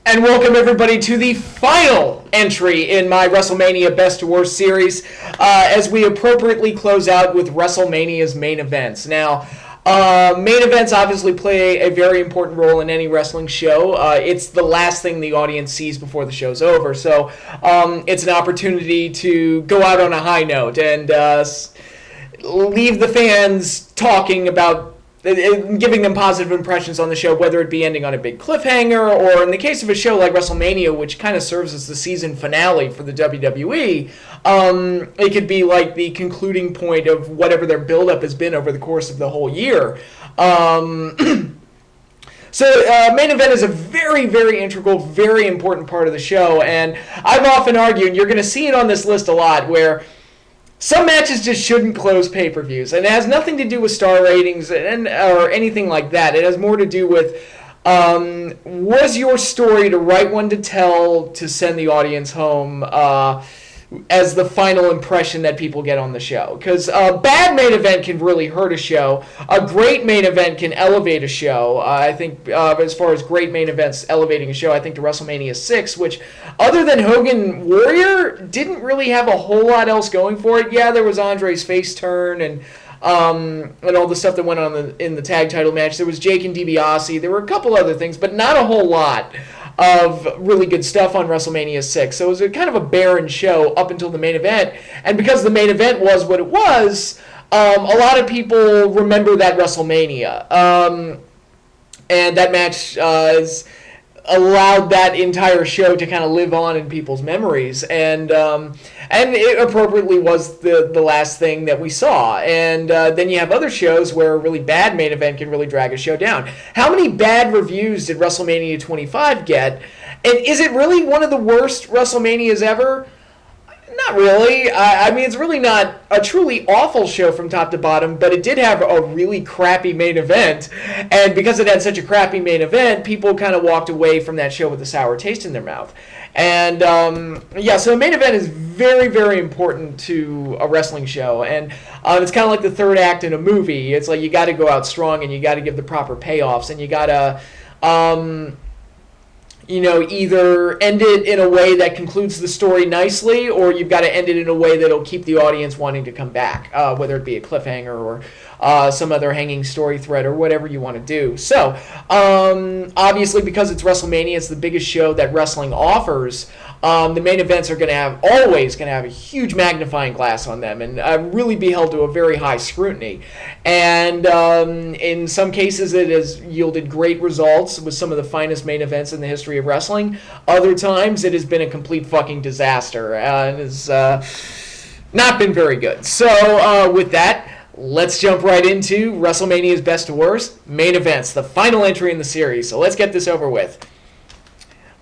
And welcome everybody to the final entry in my WrestleMania Best to Worst series as we appropriately close out with WrestleMania's main events. Now, main events obviously play a very important role in any wrestling show. It's the last thing the audience sees before the show's over, so it's an opportunity to go out on a high note and leave the fans talking about giving them positive impressions on the show, whether it be ending on a big cliffhanger, or in the case of a show like WrestleMania, which kind of serves as the season finale for the WWE, it could be like the concluding point of whatever their build-up has been over the course of the whole year. So main event is a very, very integral, very important part of the show, and I've often argued, and you're going to see it on this list a lot, where some matches just shouldn't close pay-per-views, and it has nothing to do with star ratings or anything like that. It has more to do with, was your story the right one to tell to send the audience home as the final impression that people get on the show? Because a bad main event can really hurt a show. A great main event can elevate a show. I think as far as great main events elevating a show, I think the WrestleMania 6, which other than Hogan Warrior, didn't really have a whole lot else going for it. Yeah, there was Andre's face turn and all the stuff that went on in the tag title match. There was Jake and DiBiase. There were a couple other things, but not a whole lot of really good stuff on WrestleMania 6. So it was kind of a barren show up until the main event. And because the main event was what it was, a lot of people remember that WrestleMania. And that match allowed that entire show to kind of live on in people's memories, and it appropriately was the last thing that we saw. And then you have other shows where a really bad main event can really drag a show down. How many bad reviews did WrestleMania 25 get? And is it really one of the worst WrestleManias ever? Not really. I mean, it's really not a truly awful show from top to bottom, but it did have a really crappy main event. And because it had such a crappy main event, people kind of walked away from that show with a sour taste in their mouth. And, so a main event is very, very important to a wrestling show. And it's kind of like the third act in a movie. It's like you got to go out strong and you got to give the proper payoffs, and you got to either end it in a way that concludes the story nicely, or you've got to end it in a way that'll keep the audience wanting to come back, whether it be a cliffhanger or some other hanging story thread or whatever you want to do. So, obviously, because it's WrestleMania, it's the biggest show that wrestling offers. The main events are always going to have a huge magnifying glass on them and really be held to a very high scrutiny. And in some cases, it has yielded great results with some of the finest main events in the history of wrestling. Other times, it has been a complete fucking disaster and has not been very good. So with that, let's jump right into WrestleMania's Best to Worst main events, the final entry in the series. So let's get this over with.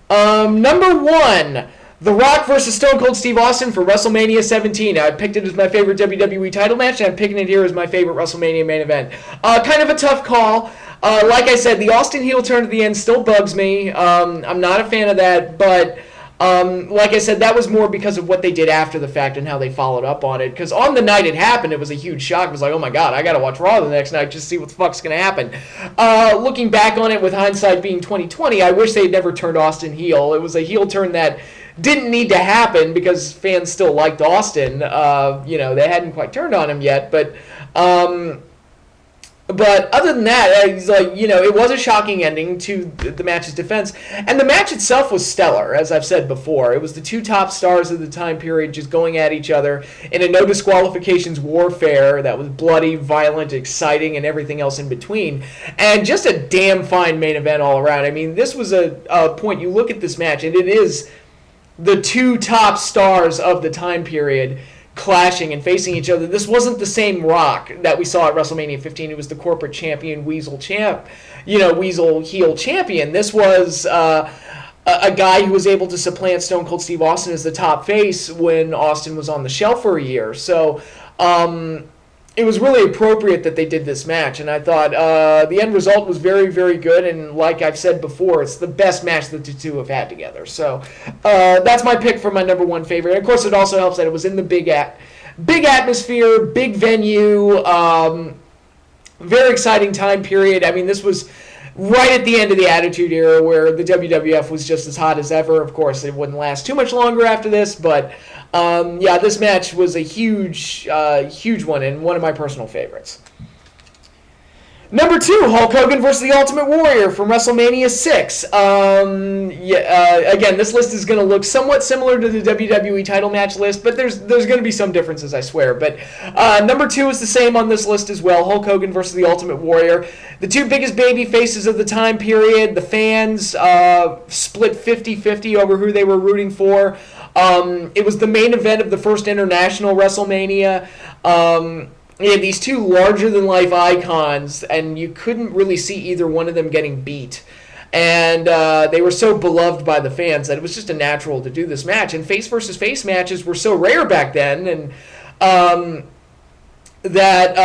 Number 1, The Rock versus Stone Cold Steve Austin for WrestleMania 17. I picked it as my favorite WWE title match, and I'm picking it here as my favorite WrestleMania main event. Kind of a tough call. Like I said, the Austin heel turn at the end still bugs me. I'm not a fan of that, but like I said, that was more because of what they did after the fact and how they followed up on it. Because on the night it happened, it was a huge shock. It was like, oh my god, I gotta watch Raw the next night just to see what the fuck's gonna happen. Looking back on it with hindsight being 2020, I wish they'd never turned Austin heel. It was a heel turn that didn't need to happen because fans still liked Austin. They hadn't quite turned on him yet, but other than that, it was a shocking ending to the match's defense. And the match itself was stellar, as I've said before. It was the two top stars of the time period just going at each other in a no disqualifications warfare that was bloody, violent, exciting, and everything else in between. And just a damn fine main event all around. I mean, this was a point. You look at this match, and it is the two top stars of the time period clashing and facing each other. This wasn't the same Rock that we saw at WrestleMania 15. It was the corporate champion, Weasel heel champion. This was a guy who was able to supplant Stone Cold Steve Austin as the top face when Austin was on the shelf for a year. So it was really appropriate that they did this match, and I thought the end result was very, very good, and like I've said before, it's the best match that the two have had together. So that's my pick for my number 1 favorite. And of course, it also helps that it was in the big atmosphere, big venue, very exciting time period. I mean, this was right at the end of the Attitude Era, where the WWF was just as hot as ever. Of course, it wouldn't last too much longer after this, but this match was a huge one and one of my personal favorites. Number 2, Hulk Hogan versus the Ultimate Warrior from WrestleMania 6. Again, this list is going to look somewhat similar to the WWE title match list, but there's going to be some differences, I swear. But number 2 is the same on this list as well, Hulk Hogan versus the Ultimate Warrior. The two biggest baby faces of the time period. The fans split 50-50 over who they were rooting for. It was the main event of the first international WrestleMania. You had these two larger-than-life icons, and you couldn't really see either one of them getting beat. And they were so beloved by the fans that it was just a natural to do this match. And face-versus-face matches were so rare back then, and that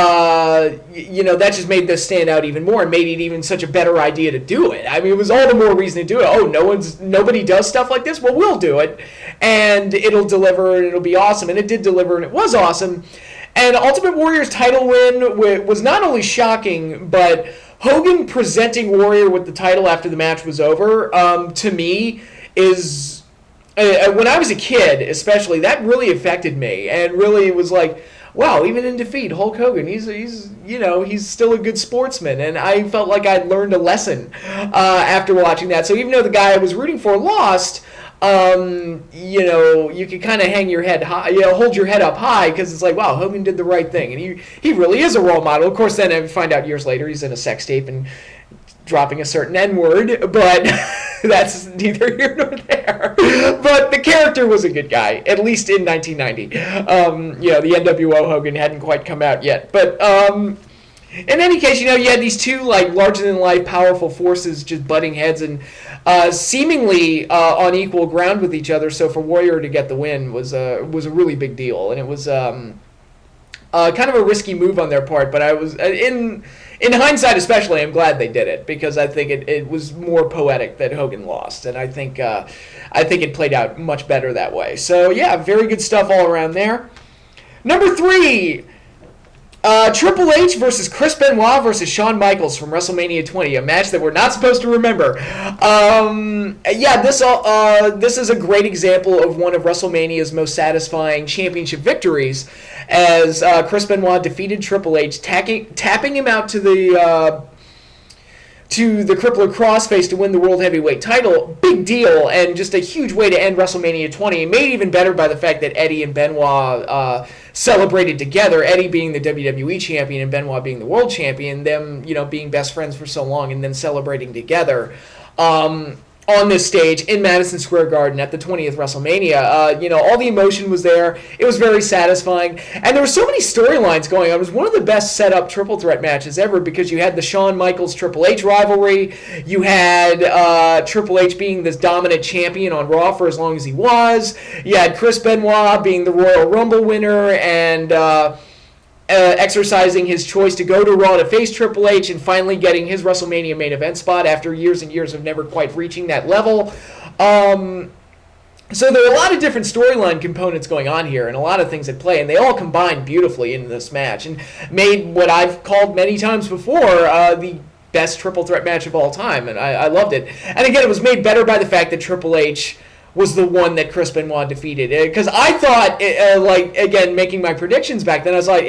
just made this stand out even more and made it even such a better idea to do it. I mean, it was all the more reason to do it. Oh, nobody does stuff like this? Well, we'll do it, and it'll deliver, and it'll be awesome. And it did deliver, and it was awesome. And Ultimate Warrior's title win was not only shocking, but Hogan presenting Warrior with the title after the match was over, to me, is... when I was a kid, especially, that really affected me. And really, it was like, wow, even in defeat, Hulk Hogan, he's still a good sportsman. And I felt like I'd learned a lesson after watching that. So even though the guy I was rooting for lost... you can kind of hang your head high, hold your head up high, because it's like, wow, Hogan did the right thing, and he really is a role model. Of course, then I find out years later he's in a sex tape and dropping a certain N-word, but that's neither here nor there. But the character was a good guy, at least in 1990. The NWO Hogan hadn't quite come out yet, but in any case, you had these two larger-than-life, powerful forces just butting heads and seemingly on equal ground with each other. So for Warrior to get the win was a really big deal, and it was kind of a risky move on their part. But I was in hindsight, especially, I'm glad they did it, because I think it was more poetic that Hogan lost, and I think it played out much better that way. So yeah, very good stuff all around there. Number 3. Triple H versus Chris Benoit versus Shawn Michaels from WrestleMania 20, a match that we're not supposed to remember. This is a great example of one of WrestleMania's most satisfying championship victories, as Chris Benoit defeated Triple H, tapping him out to the crippler crossface to win the World Heavyweight title. Big deal, and just a huge way to end WrestleMania 20. Made even better by the fact that Eddie and Benoit celebrated together. Eddie being the WWE champion and Benoit being the world champion. Them, being best friends for so long and then celebrating together. On this stage in Madison Square Garden at the 20th WrestleMania. All the emotion was there. It was very satisfying. And there were so many storylines going on. It was one of the best set up triple threat matches ever, because you had the Shawn Michaels Triple H rivalry. You had Triple H being this dominant champion on Raw for as long as he was. You had Chris Benoit being the Royal Rumble winner and exercising his choice to go to Raw to face Triple H and finally getting his WrestleMania main event spot after years and years of never quite reaching that level. So there are a lot of different storyline components going on here and a lot of things at play, and they all combined beautifully in this match and made what I've called many times before the best triple threat match of all time, and I loved it. And again, it was made better by the fact that Triple H was the one that Chris Benoit defeated. Because I thought, again, making my predictions back then, I was like,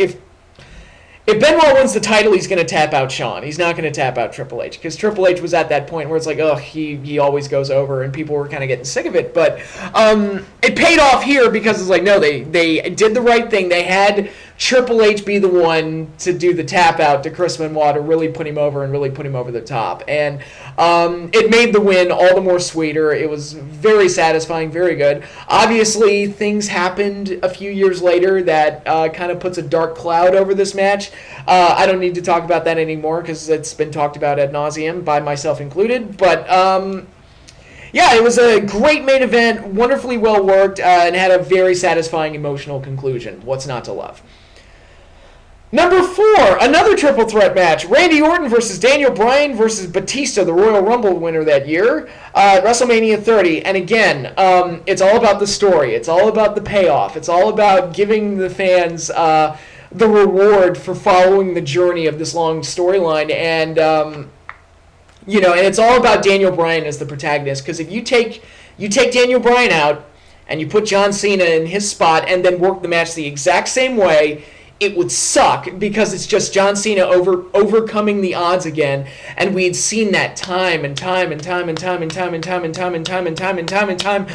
if Benoit wins the title, he's going to tap out Shawn. He's not going to tap out Triple H, because Triple H was at that point where it's like, oh, he always goes over, and people were kind of getting sick of it. But it paid off here, because it's like, no, they did the right thing. They had Triple H be the one to do the tap out to Chris Benoit to really put him over and really put him over the top. And it made the win all the more sweeter. It was very satisfying, very good. Obviously, things happened a few years later that kind of puts a dark cloud over this match. I don't need to talk about that anymore, because it's been talked about ad nauseum, by myself included. But yeah, it was a great main event, wonderfully well worked, and had a very satisfying emotional conclusion. What's not to love? Number 4, another triple threat match. Randy Orton versus Daniel Bryan versus Batista, the Royal Rumble winner that year, WrestleMania 30. And again, it's all about the story. It's all about the payoff. It's all about giving the fans the reward for following the journey of this long storyline. And And it's all about Daniel Bryan as the protagonist, because if you take Daniel Bryan out and you put John Cena in his spot and then work the match the exact same way, it would suck, because it's just John Cena overcoming the odds again, and we'd seen that time and time and time and time and time and time and time and time and time and time and time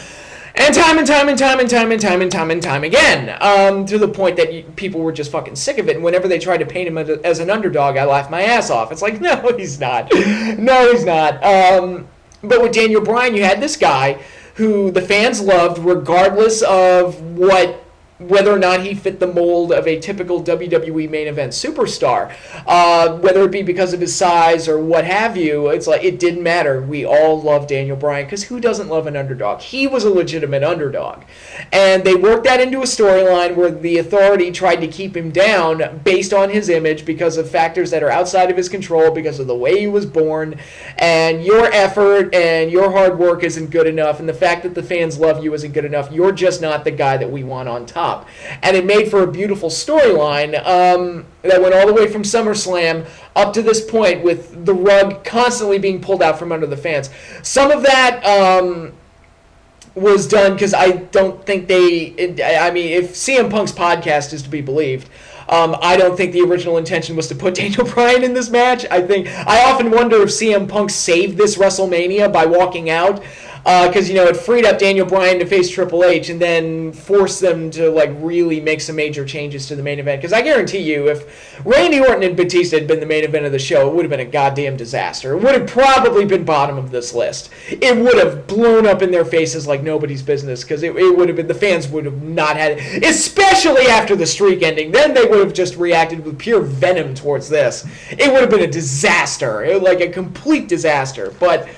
and time and time and time and time and time and time and time again, to the point that people were just fucking sick of it. And whenever they tried to paint him as an underdog, I laughed my ass off. It's like, no, he's not. No, he's not. But with Daniel Bryan, you had this guy who the fans loved, regardless of whether or not he fit the mold of a typical WWE main event superstar, whether it be because of his size or what have you. It's like, it didn't matter. We all love Daniel Bryan, because who doesn't love an underdog? He was a legitimate underdog, and they worked that into a storyline where the Authority tried to keep him down based on his image, because of factors that are outside of his control, because of the way he was born, and your effort and your hard work isn't good enough, and the fact that the fans love you isn't good enough. You're just not the guy that we want on top. And it made for a beautiful storyline that went all the way from SummerSlam up to this point, with the rug constantly being pulled out from under the fans. Some of that was done because I don't think if CM Punk's podcast is to be believed, I don't think the original intention was to put Daniel Bryan in this match. I often wonder if CM Punk saved this WrestleMania by walking out, because it freed up Daniel Bryan to face Triple H and then forced them to really make some major changes to the main event. Because I guarantee you, if Randy Orton and Batista had been the main event of the show, it would have been a goddamn disaster. It would have probably been bottom of this list. It would have blown up in their faces like nobody's business, because it would have been, the fans would have not had it, especially after the streak ending. Then they would have just reacted with pure venom towards this. It would have been a disaster, a complete disaster. But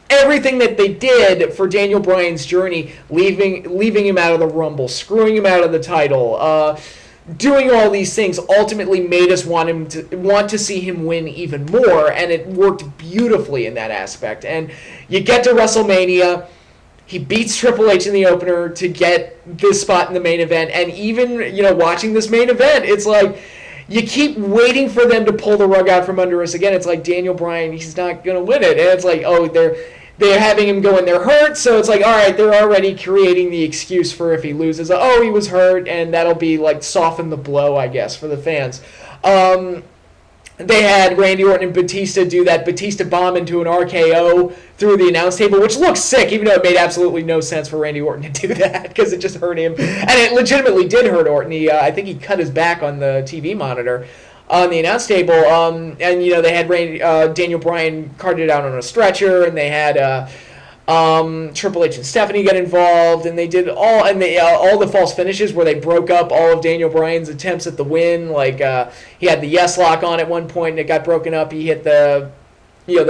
everything that they did for Daniel Bryan's journey, leaving him out of the Rumble, screwing him out of the title, doing all these things, ultimately made us want to see him win even more, and it worked beautifully in that aspect. And you get to WrestleMania, he beats Triple H in the opener to get this spot in the main event, and even watching this main event, it's like, you keep waiting for them to pull the rug out from under us again. It's like, Daniel Bryan, he's not going to win it. And it's like, oh, they're having him go in there hurt. So it's like, all right, they're already creating the excuse for if he loses. Oh, he was hurt, and that'll be soften the blow, I guess, for the fans. They had Randy Orton and Batista do that Batista bomb into an RKO through the announce table, which looks sick, even though it made absolutely no sense for Randy Orton to do that, because it just hurt him. And it legitimately did hurt Orton. I think he cut his back on the TV monitor on the announce table. And they had Daniel Bryan carted out on a stretcher, and they had Triple H and Stephanie get involved, and they did all the false finishes where they broke up all of Daniel Bryan's attempts at the win. He had the yes lock on at one point, and it got broken up. He hit the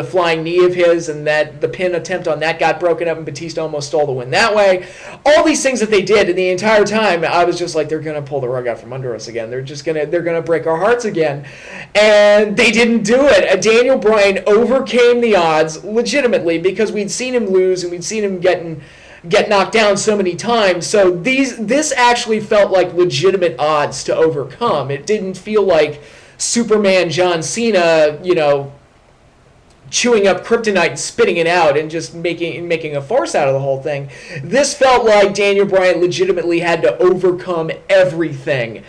flying knee of his, and that the pin attempt on that got broken up, and Batista almost stole the win that way. All these things that they did, and the entire time I was just like, they're gonna pull the rug out from under us again. They're gonna break our hearts again, and they didn't do it. Daniel Bryan overcame the odds legitimately, because we'd seen him lose and we'd seen him get knocked down so many times. So this actually felt like legitimate odds to overcome. It didn't feel like Superman John Cena, chewing up kryptonite and spitting it out and just making a farce out of the whole thing. This felt like Daniel Bryan legitimately had to overcome everything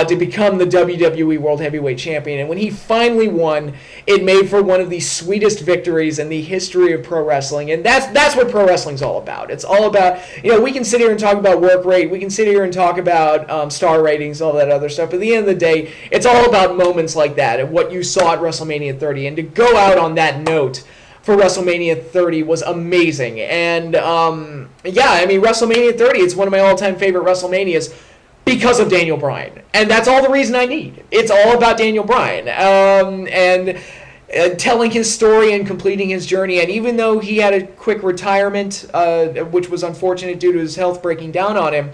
to become the WWE World Heavyweight Champion. And when he finally won, it made for one of the sweetest victories in the history of pro wrestling. And that's what pro wrestling's all about. It's all about, we can sit here and talk about work rate, we can sit here and talk about star ratings, all that other stuff. But at the end of the day, it's all about moments like that and what you saw at WrestleMania 30. And to go out on that note for WrestleMania 30 was amazing. And WrestleMania 30, it's one of my all-time favorite WrestleManias, because of Daniel Bryan. And that's all the reason I need. It's all about Daniel Bryan. And telling his story and completing his journey. And even though he had a quick retirement, which was unfortunate due to his health breaking down on him,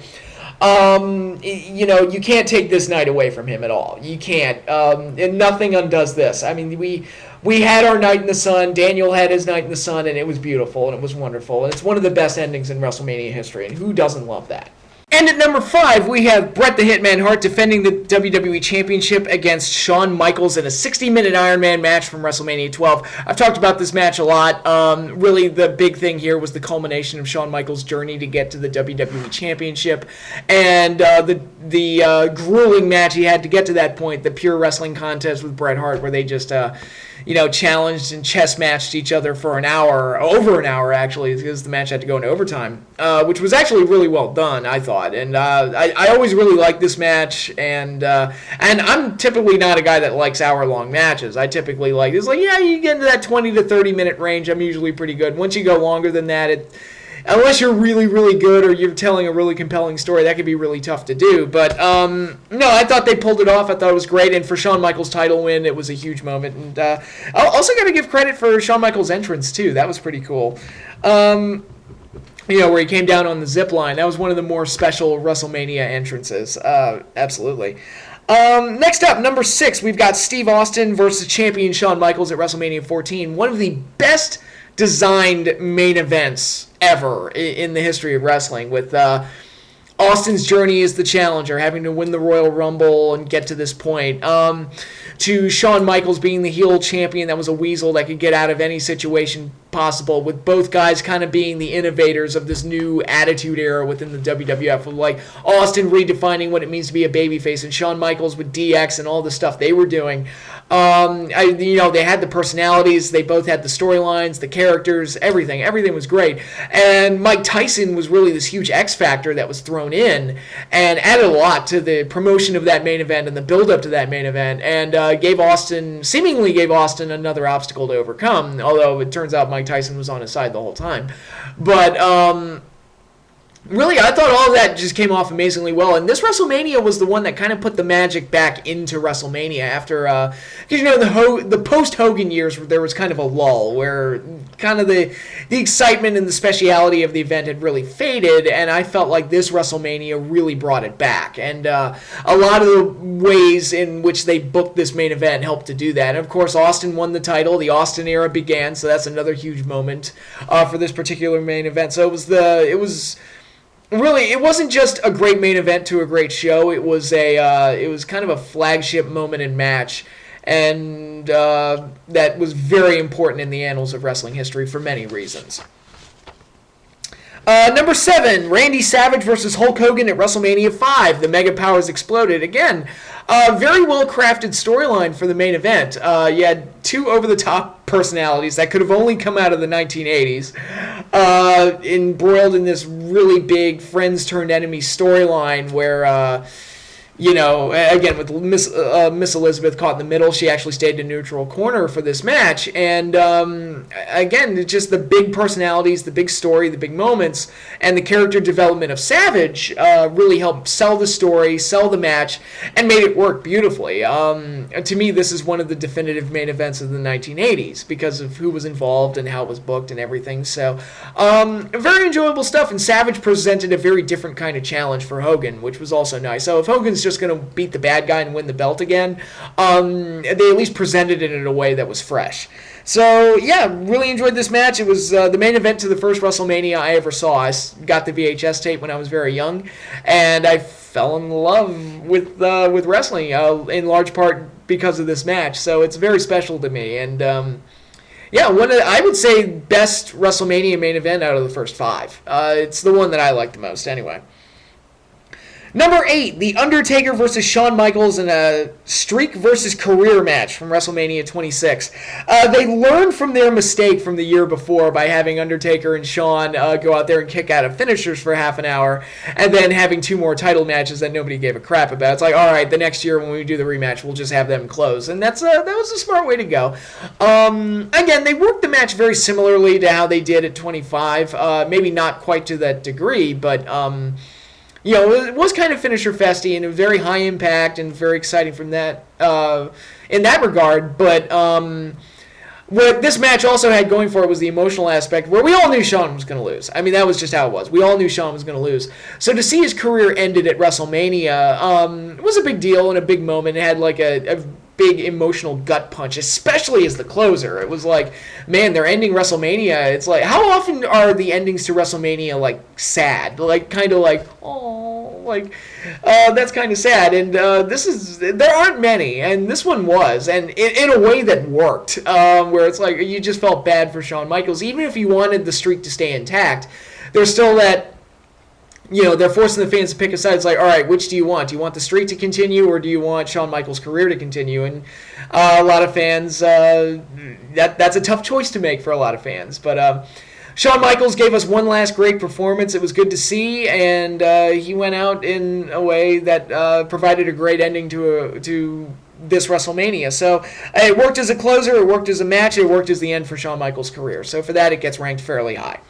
you can't take this night away from him at all. You can't. And nothing undoes this. I mean, we had our night in the sun. Daniel had his night in the sun, and it was beautiful, and it was wonderful. And it's one of the best endings in WrestleMania history. And who doesn't love that? And at number 5, we have Bret the Hitman Hart defending the WWE Championship against Shawn Michaels in a 60-minute Iron Man match from WrestleMania 12. I've talked about this match a lot. Really, the big thing here was the culmination of Shawn Michaels' journey to get to the WWE Championship, and the grueling match he had to get to that point, the pure wrestling contest with Bret Hart, where they just challenged and chess matched each other for an hour, over an hour actually, because the match had to go into overtime, which was actually really well done, I thought. And I always really liked this match, and I'm typically not a guy that likes hour-long matches. I typically like, it's like, yeah, you get into that 20 to 30 minute range, I'm usually pretty good. Once you go longer than that, unless you're really, really good or you're telling a really compelling story, that could be really tough to do. But, no, I thought they pulled it off. I thought it was great. And for Shawn Michaels' title win, it was a huge moment. And I also got to give credit for Shawn Michaels' entrance, too. That was pretty cool. Where he came down on the zip line. That was one of the more special WrestleMania entrances. Absolutely. Next up, number 6, we've got Steve Austin versus champion Shawn Michaels at WrestleMania 14. One of the best designed main events ever in the history of wrestling, with Austin's journey as the challenger, having to win the Royal Rumble and get to this point, to Shawn Michaels being the heel champion that was a weasel that could get out of any situation possible, with both guys kind of being the innovators of this new attitude era within the WWF, with like Austin redefining what it means to be a babyface, and Shawn Michaels with DX and all the stuff they were doing. They had the personalities, they both had the storylines, the characters, everything was great. And Mike Tyson was really this huge X factor that was thrown in and added a lot to the promotion of that main event and the build up to that main event, and seemingly gave Austin another obstacle to overcome, although it turns out Mike Tyson was on his side the whole time. But really, I thought all of that just came off amazingly well, and this WrestleMania was the one that kind of put the magic back into WrestleMania after, because the post-Hogan years, there was kind of a lull where kind of the excitement and the speciality of the event had really faded, and I felt like this WrestleMania really brought it back, and a lot of the ways in which they booked this main event helped to do that. And of course, Austin won the title, the Austin era began, so that's another huge moment for this particular main event. So it wasn't just a great main event to a great show. It was kind of a flagship moment and match, and that was very important in the annals of wrestling history for many reasons. Number 7, Randy Savage versus Hulk Hogan at WrestleMania 5. The Mega Powers exploded. Again, very well-crafted storyline for the main event. You had two over-the-top personalities that could have only come out of the 1980s, embroiled in this really big friends-turned-enemies storyline where... again, with Miss Elizabeth caught in the middle, she actually stayed in neutral corner for this match. And, again, it's just the big personalities, the big story, the big moments, and the character development of Savage really helped sell the story, sell the match, and made it work beautifully. To me, this is one of the definitive main events of the 1980s because of who was involved and how it was booked and everything. So, very enjoyable stuff, and Savage presented a very different kind of challenge for Hogan, which was also nice. So if Hogan's just going to beat the bad guy and win the belt again, they at least presented it in a way that was fresh. So, yeah, really enjoyed this match. It was the main event to the first WrestleMania I ever saw. I got the VHS tape when I was very young, and I fell in love with wrestling, in large part because of this match. So it's very special to me. And, I would say best WrestleMania main event out of the first 5. It's the one that I like the most anyway. Number 8, The Undertaker versus Shawn Michaels in a streak versus career match from WrestleMania 26. They learned from their mistake from the year before by having Undertaker and Shawn go out there and kick out of finishers for half an hour, and then having 2 more title matches that nobody gave a crap about. It's like, all right, the next year when we do the rematch, we'll just have them close. And that was a smart way to go. Again, they worked the match very similarly to how they did at 25. Maybe not quite to that degree, but... it was kind of finisher festy, and it was very high impact and very exciting from that in that regard. But what this match also had going for it was the emotional aspect, where we all knew Shawn was going to lose. I mean, that was just how it was. We all knew Shawn was going to lose. So to see his career ended at WrestleMania was a big deal and a big moment. It had like a big emotional gut punch, especially as the closer. It was like, man, they're ending WrestleMania. It's like, how often are the endings to WrestleMania like sad? Like kind of like, oh, like that's kind of sad. And there aren't many, and this one was, and in a way that worked, where it's like you just felt bad for Shawn Michaels, even if you wanted the streak to stay intact. There's still that. They're forcing the fans to pick a side. It's like, all right, which do you want? Do you want the streak to continue, or do you want Shawn Michaels' career to continue? And a lot of fans, that's a tough choice to make for a lot of fans. But Shawn Michaels gave us one last great performance. It was good to see, and he went out in a way that provided a great ending to this WrestleMania. So it worked as a closer, it worked as a match, it worked as the end for Shawn Michaels' career. So for that, it gets ranked fairly high.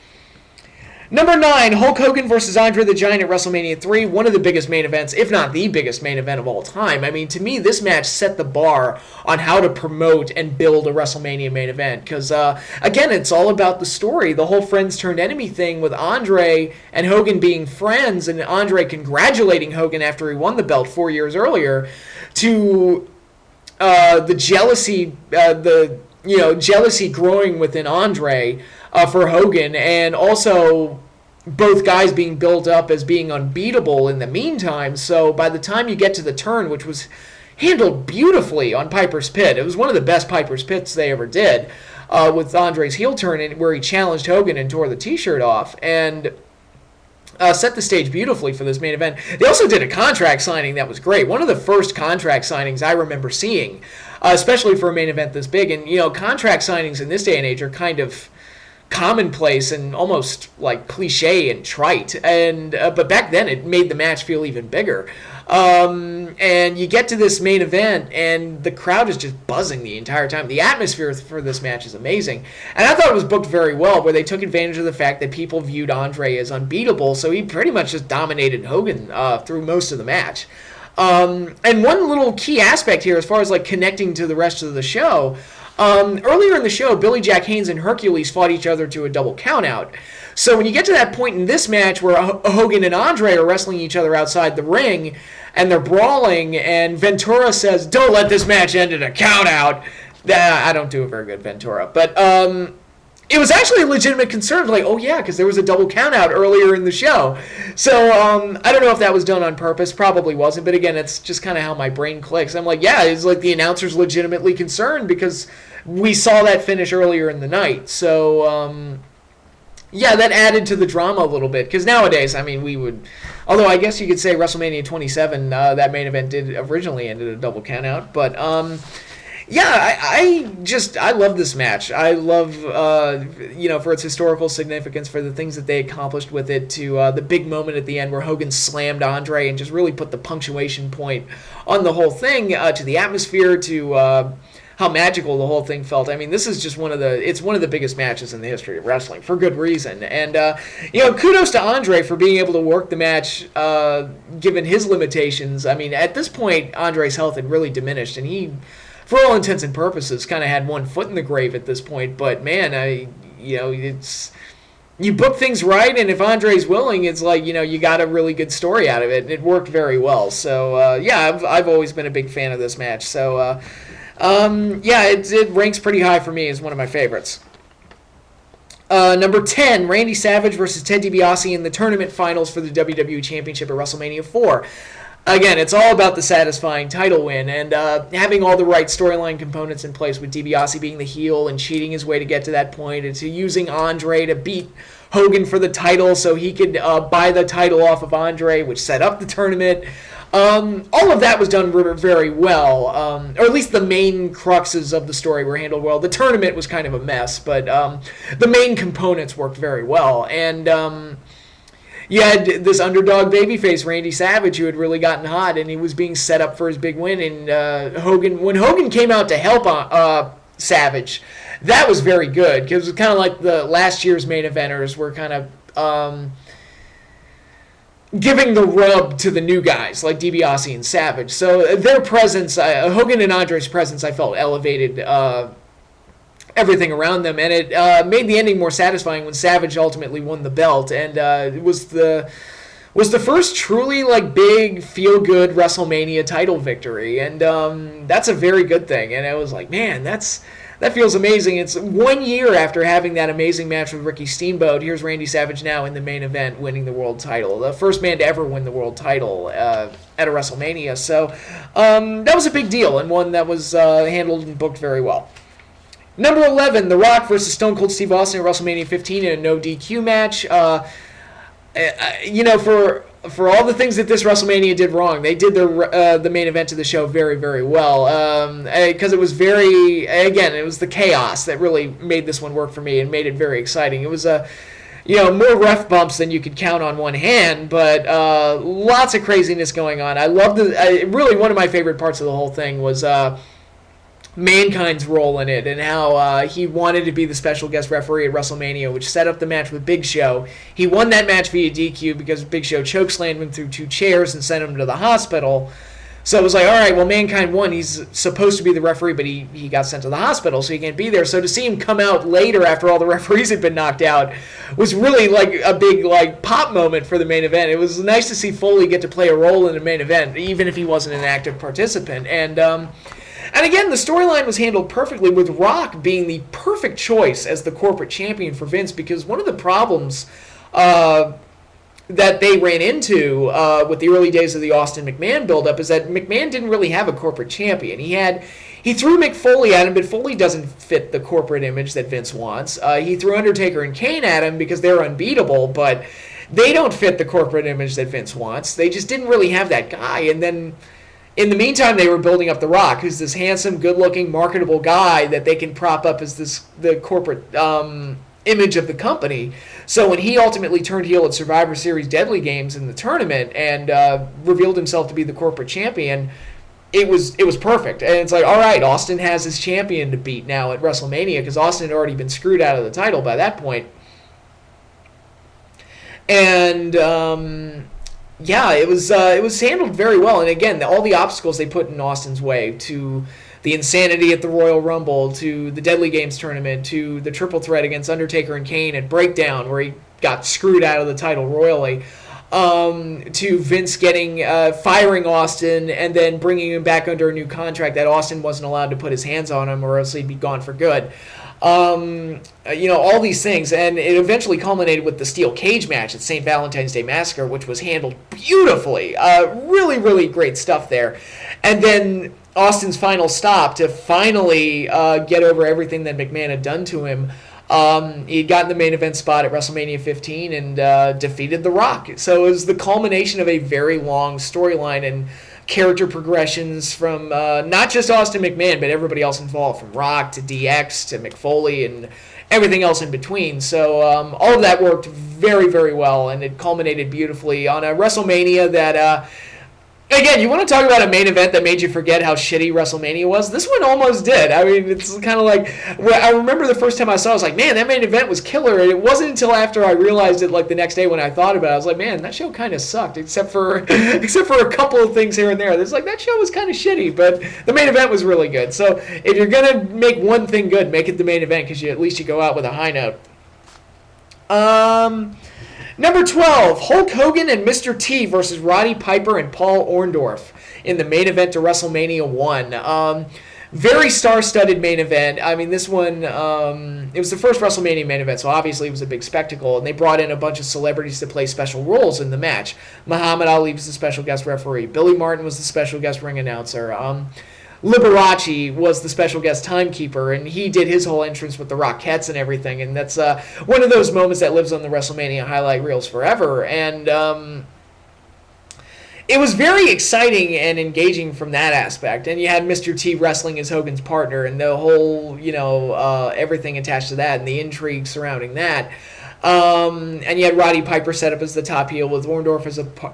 Number 9, Hulk Hogan versus Andre the Giant at WrestleMania 3, one of the biggest main events, if not the biggest main event of all time. I mean, to me, this match set the bar on how to promote and build a WrestleMania main event. Because, again, it's all about the story. The whole friends turned enemy thing with Andre and Hogan being friends, and Andre congratulating Hogan after he won the belt 4 years earlier, to the jealousy, jealousy growing within Andre for Hogan, and also both guys being built up as being unbeatable in the meantime. So by the time you get to the turn, which was handled beautifully on Piper's Pit, it was one of the best Piper's Pits they ever did, with Andre's heel turn where he challenged Hogan and tore the t-shirt off, and set the stage beautifully for this main event. They also did a contract signing that was great. One of the first contract signings I remember seeing, especially for a main event this big. And, contract signings in this day and age are kind of commonplace and almost like cliche and trite, and but back then it made the match feel even bigger. And you get to this main event, and the crowd is just buzzing the entire time. The atmosphere for this match is amazing, and I thought it was booked very well, where they took advantage of the fact that people viewed Andre as unbeatable, so he pretty much just dominated Hogan through most of the match. And one little key aspect here, as far as like connecting to the rest of the show. Earlier in the show, Billy Jack Haynes and Hercules fought each other to a double countout. So when you get to that point in this match where Hogan and Andre are wrestling each other outside the ring, and they're brawling, and Ventura says, "Don't let this match end in a countout." I don't do a very good Ventura, but it was actually a legitimate concern, like, oh yeah, because there was a double countout earlier in the show. So I don't know if that was done on purpose, probably wasn't, but again, it's just kind of how my brain clicks. I'm like, yeah, it's like the announcer's legitimately concerned because we saw that finish earlier in the night. So yeah, that added to the drama a little bit, because nowadays, I mean, we would, although I guess you could say WrestleMania 27, that main event did originally end in a double countout, but yeah, I love this match. I love, for its historical significance, for the things that they accomplished with it, to the big moment at the end where Hogan slammed Andre and just really put the punctuation point on the whole thing, to the atmosphere, to how magical the whole thing felt. I mean, this is just one of the biggest matches in the history of wrestling, for good reason. And, kudos to Andre for being able to work the match, given his limitations. I mean, at this point, Andre's health had really diminished, and he, for all intents and purposes, kind of had one foot in the grave at this point. But man, it's, you book things right, and if Andre's willing, it's like, you got a really good story out of it, and it worked very well. So yeah, I've always been a big fan of this match. So yeah, it ranks pretty high for me as one of my favorites. Number 10, Randy Savage versus Ted DiBiase in the tournament finals for the WWE Championship at WrestleMania 4. Again, it's all about the satisfying title win, and having all the right storyline components in place, with DiBiase being the heel and cheating his way to get to that point, and to using Andre to beat Hogan for the title so he could buy the title off of Andre, which set up the tournament. All of that was done very well, or at least the main cruxes of the story were handled well. The tournament was kind of a mess, but the main components worked very well. And you had this underdog babyface, Randy Savage, who had really gotten hot, and he was being set up for his big win. And when Hogan came out to help Savage, that was very good, because it was kind of like the last year's main eventers were kind of giving the rub to the new guys like DiBiase and Savage. So their presence, Hogan and Andre's presence, I felt elevated everything around them, and it made the ending more satisfying when Savage ultimately won the belt. And it was was the first truly like big feel-good WrestleMania title victory, and that's a very good thing. And I was like, man, that feels amazing. It's 1 year after having that amazing match with Ricky Steamboat. Here's Randy Savage now in the main event winning the world title, the first man to ever win the world title at a WrestleMania. So that was a big deal, and one that was handled and booked very well. Number 11, The Rock versus Stone Cold Steve Austin at WrestleMania 15 in a no DQ match. For all the things that this WrestleMania did wrong, they did the main event of the show very, very well. Because it was it was the chaos that really made this one work for me and made it very exciting. It was more ref bumps than you could count on one hand, but lots of craziness going on. I loved really one of my favorite parts of the whole thing was Mankind's role in it and how he wanted to be the special guest referee at WrestleMania, which set up the match with Big Show. He won that match via DQ because Big Show chokeslammed him through 2 chairs and sent him to the hospital. So it was like, all right, well, Mankind won. He's supposed to be the referee, but he got sent to the hospital, so he can't be there. So to see him come out later after all the referees had been knocked out was really like a big like pop moment for the main event. It was nice to see Foley get to play a role in the main event, even if he wasn't an active participant. And again, the storyline was handled perfectly, with Rock being the perfect choice as the corporate champion for Vince, because one of the problems that they ran into with the early days of the Austin McMahon buildup is that McMahon didn't really have a corporate champion. He threw Mick Foley at him, but Foley doesn't fit the corporate image that Vince wants. He threw Undertaker and Kane at him because they're unbeatable, but they don't fit the corporate image that Vince wants. They just didn't really have that guy. And then in the meantime, they were building up The Rock, who's this handsome, good-looking, marketable guy that they can prop up as the corporate image of the company. So when he ultimately turned heel at Survivor Series Deadly Games in the tournament and revealed himself to be the corporate champion, it was perfect. And it's like, all right, Austin has his champion to beat now at WrestleMania, because Austin had already been screwed out of the title by that point. And it was handled very well. And again, all the obstacles they put in Austin's way, to the insanity at the Royal Rumble, to the Deadly Games tournament, to the triple threat against Undertaker and Kane at Breakdown, where he got screwed out of the title royally, to Vince firing Austin and then bringing him back under a new contract that Austin wasn't allowed to put his hands on him or else he'd be gone for good. All these things, and it eventually culminated with the steel cage match at St. Valentine's Day Massacre, which was handled beautifully. Really, really great stuff there. And then Austin's final stop to finally get over everything that McMahon had done to him. He had gotten the main event spot at WrestleMania 15 and defeated The Rock. So it was the culmination of a very long storyline and character progressions from not just Austin McMahon, but everybody else involved, from Rock to DX to Mick Foley and everything else in between. So all of that worked very, very well, and it culminated beautifully on a WrestleMania that again, you want to talk about a main event that made you forget how shitty WrestleMania was? This one almost did. I mean, it's kind of like, I remember the first time I saw it, I was like, man, that main event was killer. And it wasn't until after I realized it, like the next day when I thought about it, I was like, man, that show kind of sucked, except for a couple of things here and there. It's like, that show was kind of shitty, but the main event was really good. So if you're going to make one thing good, make it the main event, because at least you go out with a high note. Number 12, Hulk Hogan and Mr. T versus Roddy Piper and Paul Orndorff in the main event to WrestleMania 1. Very star-studded main event. I mean, this one, it was the first WrestleMania main event, so obviously it was a big spectacle, and they brought in a bunch of celebrities to play special roles in the match. Muhammad Ali was the special guest referee. Billy Martin was the special guest ring announcer. Liberace was the special guest timekeeper, and he did his whole entrance with the Rockettes and everything, and that's one of those moments that lives on the WrestleMania highlight reels forever. And it was very exciting and engaging from that aspect. And you had Mr. T wrestling as Hogan's partner, and the whole, everything attached to that, and the intrigue surrounding that. And you had Roddy Piper set up as the top heel with Orndorff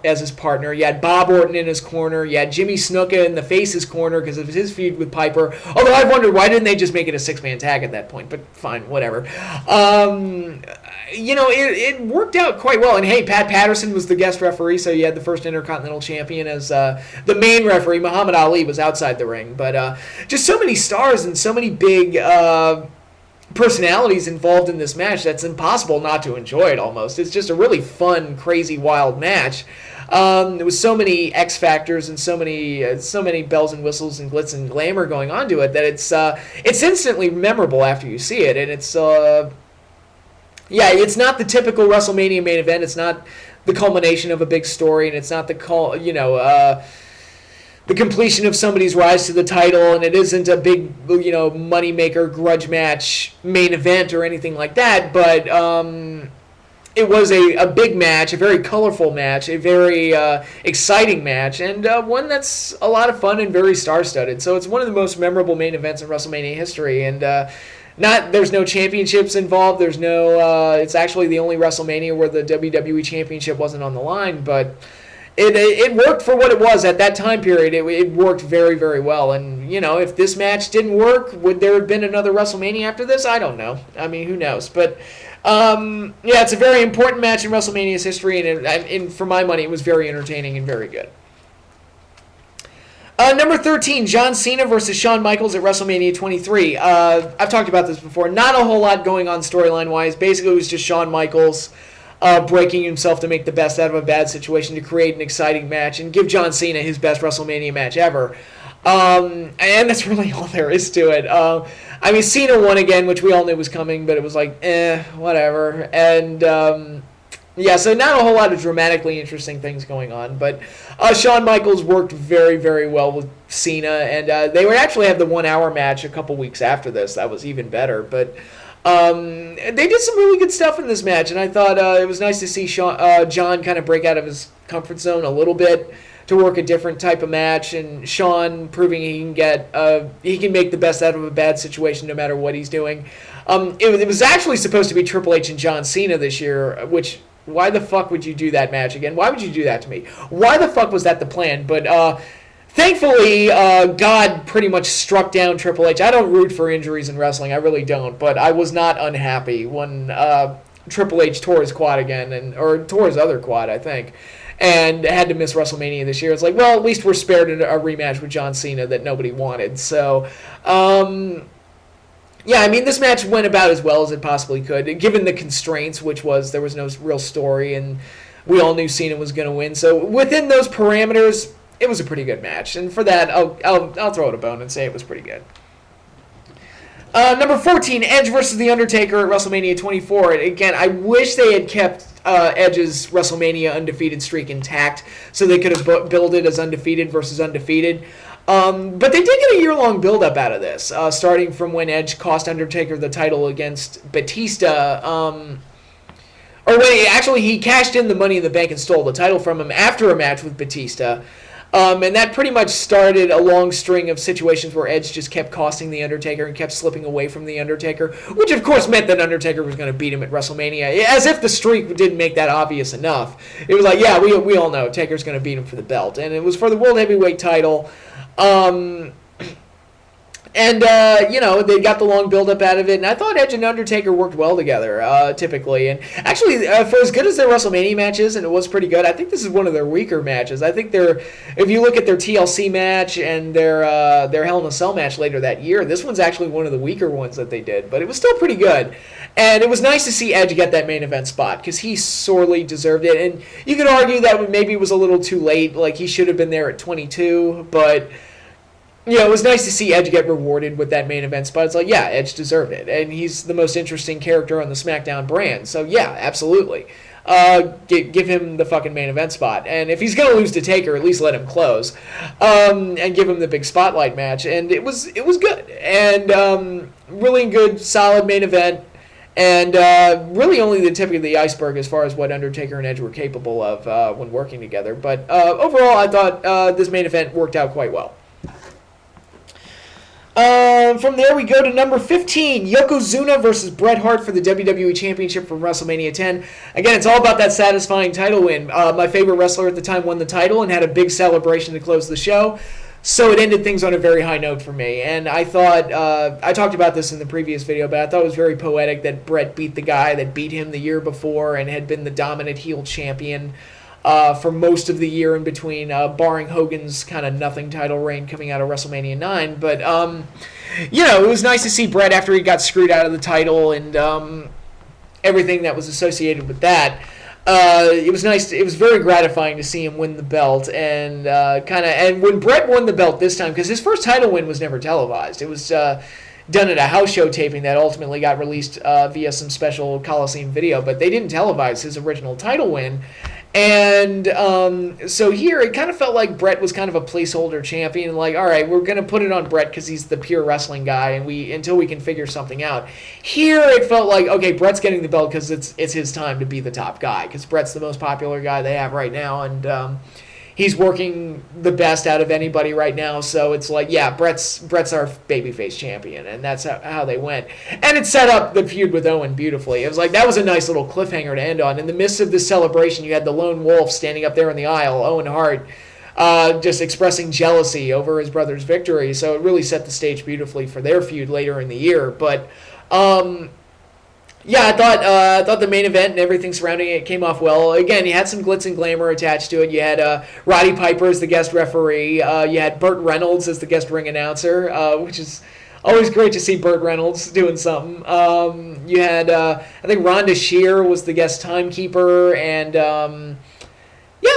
as his partner. You had Bob Orton in his corner. You had Jimmy Snuka in the face's corner because of his feud with Piper. Although I've wondered, why didn't they just make it a six-man tag at that point? But fine, whatever. It worked out quite well. And hey, Pat Patterson was the guest referee, so you had the first Intercontinental Champion as the main referee. Muhammad Ali was outside the ring. But just so many stars and so many big personalities involved in this match that's impossible not to enjoy it almost. It's just a really fun, crazy, wild match. There was so many X factors and so many bells and whistles and glitz and glamour going on to it that it's instantly memorable after you see it, and it's not the typical WrestleMania main event. It's not the culmination of a big story, and it's not the completion of somebody's rise to the title, and it isn't a big moneymaker grudge match main event or anything like that, but it was a big match, a very colorful match, a very exciting match, and one that's a lot of fun and very star-studded. So it's one of the most memorable main events in WrestleMania history, and there's no championships involved. There's no. It's actually the only WrestleMania where the WWE Championship wasn't on the line, but it worked for what it was at that time period. It worked very, very well. And if this match didn't work, would there have been another WrestleMania after this? I don't know. I mean, who knows? But it's a very important match in WrestleMania's history, and for my money, it was very entertaining and very good. Number 13, John Cena versus Shawn Michaels at WrestleMania 23. I've talked about this before. Not a whole lot going on storyline-wise. Basically, it was just Shawn Michaels breaking himself to make the best out of a bad situation to create an exciting match and give John Cena his best WrestleMania match ever. And that's really all there is to it. Cena won again, which we all knew was coming, but it was like, whatever. And so not a whole lot of dramatically interesting things going on, but Shawn Michaels worked very, very well with Cena, and they would actually have the 1 hour match a couple weeks after this. That was even better, but they did some really good stuff in this match, and I thought it was nice to see John kind of break out of his comfort zone a little bit to work a different type of match, and Shawn proving he can make the best out of a bad situation no matter what he's doing. It was actually supposed to be Triple H and John Cena this year, which, why the fuck would you do that match again? Why would you do that to me? Why the fuck was that the plan? But thankfully, God pretty much struck down Triple H. I don't root for injuries in wrestling, I really don't, but I was not unhappy when Triple H tore his quad again, or tore his other quad, I think, and had to miss WrestleMania this year. It's like, well, at least we're spared a rematch with John Cena that nobody wanted. So, this match went about as well as it possibly could, given the constraints, which was there was no real story, and we all knew Cena was going to win. So within those parameters, it was a pretty good match, and for that, I'll throw it a bone and say it was pretty good. Number 14, Edge versus The Undertaker at WrestleMania 24. Again, I wish they had kept Edge's WrestleMania undefeated streak intact, so they could have billed it as undefeated versus undefeated. But they did get a year-long build-up out of this, starting from when Edge cost Undertaker the title against Batista. He cashed in the Money in the Bank and stole the title from him after a match with Batista. And that pretty much started a long string of situations where Edge just kept costing The Undertaker and kept slipping away from The Undertaker, which of course meant that Undertaker was going to beat him at WrestleMania, as if the streak didn't make that obvious enough. It was like, yeah, we all know Taker's going to beat him for the belt, and it was for the World Heavyweight title. They got the long build-up out of it, and I thought Edge and Undertaker worked well together, typically. And actually, for as good as their WrestleMania matches, and it was pretty good, I think this is one of their weaker matches. I think if you look at their TLC match and their Hell in a Cell match later that year, this one's actually one of the weaker ones that they did, but it was still pretty good. And it was nice to see Edge get that main event spot, because he sorely deserved it. And you could argue that maybe it was a little too late, like he should have been there at 22, but it was nice to see Edge get rewarded with that main event spot. It's like, yeah, Edge deserved it, and he's the most interesting character on the SmackDown brand, so yeah, absolutely. Give him the fucking main event spot, and if he's gonna lose to Taker, at least let him close, and give him the big spotlight match. And it was good, and really good, solid main event, and really only the tip of the iceberg as far as what Undertaker and Edge were capable of when working together. But overall, I thought this main event worked out quite well. From there, we go to number 15, Yokozuna versus Bret Hart for the WWE Championship from WrestleMania 10. Again, it's all about that satisfying title win. My favorite wrestler at the time won the title and had a big celebration to close the show, so it ended things on a very high note for me. And I thought, I talked about this in the previous video, but I thought it was very poetic that Bret beat the guy that beat him the year before and had been the dominant heel champion. for most of the year in between, barring Hogan's kind of nothing title reign coming out of WrestleMania 9. But, it was nice to see Bret after he got screwed out of the title and everything that was associated with that. It was nice. It was very gratifying to see him win the belt, and and when Bret won the belt this time, because his first title win was never televised. It was done at a house show taping that ultimately got released via some special Coliseum video, but they didn't televise his original title win. And so here it kind of felt like Bret was kind of a placeholder champion. Like, all right, we're gonna put it on Bret because he's the pure wrestling guy, and until we can figure something out. Here it felt like, okay, Bret's getting the belt because it's his time to be the top guy, because Bret's the most popular guy they have right now, and he's working the best out of anybody right now. So it's like, yeah, Bret's our babyface champion, and that's how they went. And it set up the feud with Owen beautifully. It was like, that was a nice little cliffhanger to end on. In the midst of this celebration, you had the lone wolf standing up there in the aisle, Owen Hart, just expressing jealousy over his brother's victory. So it really set the stage beautifully for their feud later in the year. But yeah, I thought the main event and everything surrounding it came off well. Again, you had some glitz and glamour attached to it. You had Roddy Piper as the guest referee. You had Burt Reynolds as the guest ring announcer, which is always great to see Burt Reynolds doing something. You had, I think Rhonda Shear was the guest timekeeper, and yeah,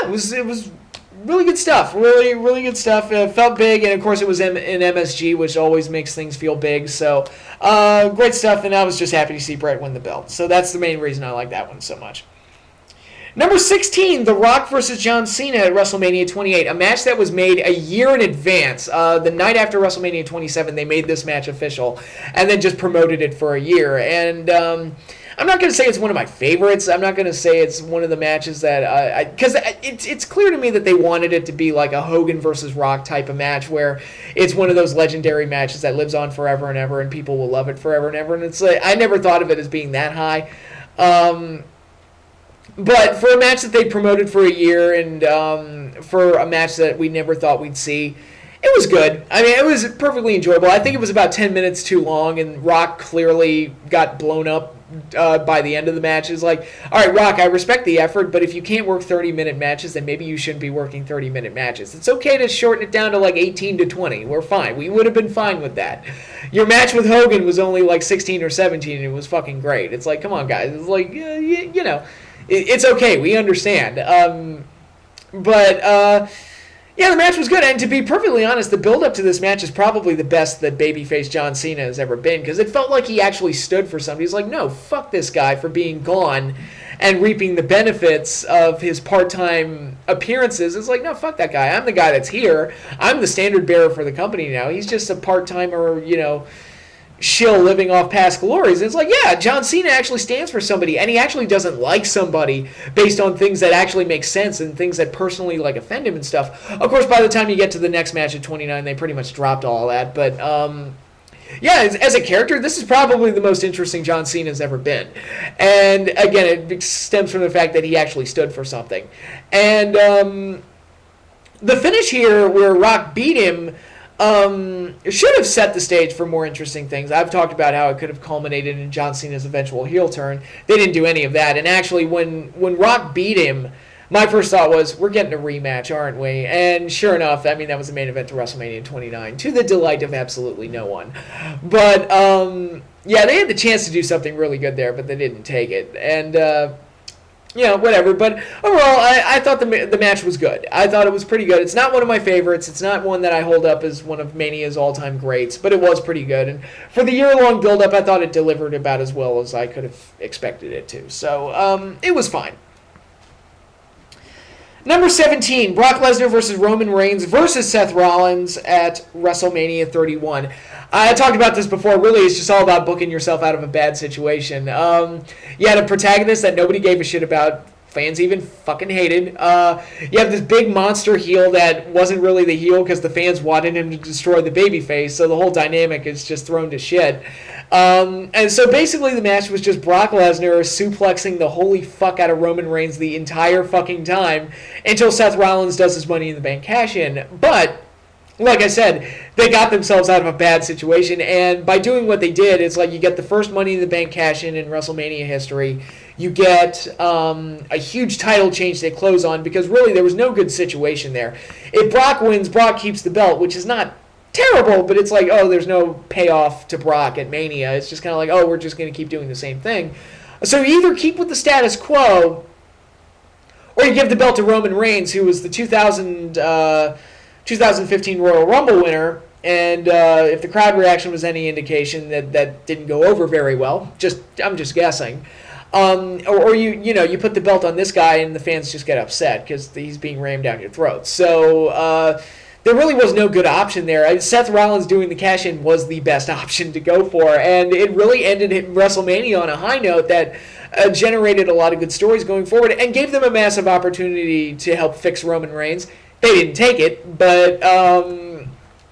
it was really good stuff. Really, really good stuff. It felt big, and of course it was in MSG, which always makes things feel big. So, great stuff, and I was just happy to see Bret win the belt. So that's the main reason I like that one so much. Number 16, The Rock versus John Cena at WrestleMania 28, a match that was made a year in advance. The night after WrestleMania 27, they made this match official, and then just promoted it for a year. And I'm not going to say it's one of my favorites. I'm not going to say it's one of the matches that because it's clear to me that they wanted it to be like a Hogan versus Rock type of match, where it's one of those legendary matches that lives on forever and ever, and people will love it forever and ever. And it's like, I never thought of it as being that high. But for a match that they promoted for a year, and for a match that we never thought we'd see, it was good. I mean, it was perfectly enjoyable. I think it was about 10 minutes too long, and Rock clearly got blown up by the end of the match. It's like, all right, Rock, I respect the effort, but if you can't work 30-minute matches, then maybe you shouldn't be working 30-minute matches. It's okay to shorten it down to like 18 to 20. We're fine. We would have been fine with that. Your match with Hogan was only like 16 or 17, and it was fucking great. It's like, come on, guys. It's like, you know, it's okay. We understand. Yeah, the match was good, and to be perfectly honest, the build-up to this match is probably the best that babyface John Cena has ever been, because it felt like he actually stood for something. He's like, no, fuck this guy for being gone and reaping the benefits of his part-time appearances. It's like, no, fuck that guy. I'm the guy that's here. I'm the standard bearer for the company now. He's just a part-timer, you know, shill living off past glories. And it's like, yeah, John Cena actually stands for somebody, and he actually doesn't like somebody based on things that actually make sense and things that personally like offend him and stuff. Of course, by the time you get to the next match at 29, they pretty much dropped all that. But yeah, as a character, this is probably the most interesting John Cena's ever been. And again, it stems from the fact that he actually stood for something. And the finish here, where Rock beat him, should have set the stage for more interesting things. I've talked about how it could have culminated in John Cena's eventual heel turn. They didn't do any of that. And actually, when Rock beat him, my first thought was, we're getting a rematch, aren't we? And sure enough, I mean, that was the main event to WrestleMania 29, to the delight of absolutely no one. But, yeah, they had the chance to do something really good there, but they didn't take it. And, you know, whatever. But overall, I thought the match was good. I thought it was pretty good. It's not one of my favorites. It's not one that I hold up as one of Mania's all-time greats, but it was pretty good. And for the year-long build-up, I thought it delivered about as well as I could have expected it to. So it was fine. Number 17, Brock Lesnar versus Roman Reigns versus Seth Rollins at WrestleMania 31. I talked about this before. Really, it's just all about booking yourself out of a bad situation. You had a protagonist that nobody gave a shit about. Fans even fucking hated. You have this big monster heel that wasn't really the heel because the fans wanted him to destroy the babyface, so the whole dynamic is just thrown to shit. And so basically the match was just Brock Lesnar suplexing the holy fuck out of Roman Reigns the entire fucking time until Seth Rollins does his Money in the Bank cash-in. But like I said, they got themselves out of a bad situation, and by doing what they did, it's like you get the first Money in the Bank cash-in WrestleMania history. You get a huge title change they close on because really there was no good situation there. If Brock wins, Brock keeps the belt, which is not terrible, but it's like, oh, there's no payoff to Brock at Mania. It's just kind of like, oh, we're just going to keep doing the same thing. So you either keep with the status quo, or you give the belt to Roman Reigns, who was the 2015 Royal Rumble winner. And if the crowd reaction was any indication, that didn't go over very well. I'm just guessing. Or you put the belt on this guy and the fans just get upset because he's being rammed down your throat. So there really was no good option there. Seth Rollins doing the cash-in was the best option to go for, and it really ended WrestleMania on a high note that generated a lot of good stories going forward and gave them a massive opportunity to help fix Roman Reigns. They didn't take it, but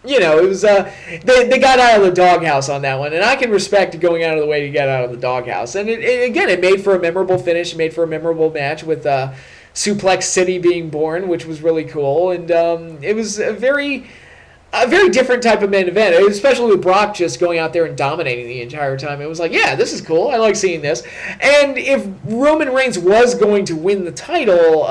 it was they got out of the doghouse on that one, and I can respect going out of the way to get out of the doghouse. And it made for a memorable finish, it made for a memorable match with Suplex City being born, which was really cool, and it was a very different type of main event, especially with Brock just going out there and dominating the entire time. It was like, yeah, this is cool. I like seeing this. And if Roman Reigns was going to win the title,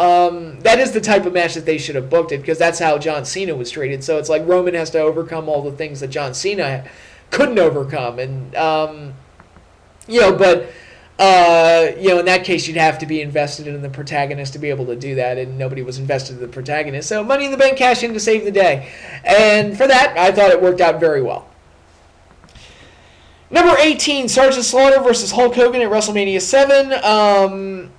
that is the type of match that they should have booked it, because that's how John Cena was treated. So it's like Roman has to overcome all the things that John Cena couldn't overcome. And, in that case, you'd have to be invested in the protagonist to be able to do that, and nobody was invested in the protagonist. So Money in the Bank cashed in to save the day. And for that, I thought it worked out very well. Number 18, Sergeant Slaughter versus Hulk Hogan at WrestleMania 7.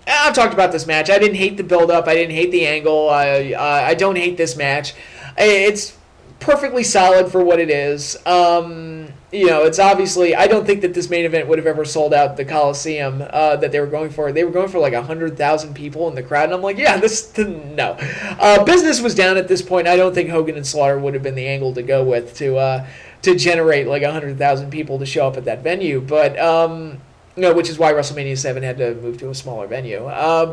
I've talked about this match. I didn't hate the build-up. I didn't hate the angle. I don't hate this match. It's perfectly solid for what it is. It's obviously, I don't think that this main event would have ever sold out the Coliseum that they were going for. They were going for like 100,000 people in the crowd, and I'm like, yeah, no. Business was down at this point. I don't think Hogan and Slaughter would have been the angle to go with to generate like 100,000 people to show up at that venue, but which is why WrestleMania 7 had to move to a smaller venue. I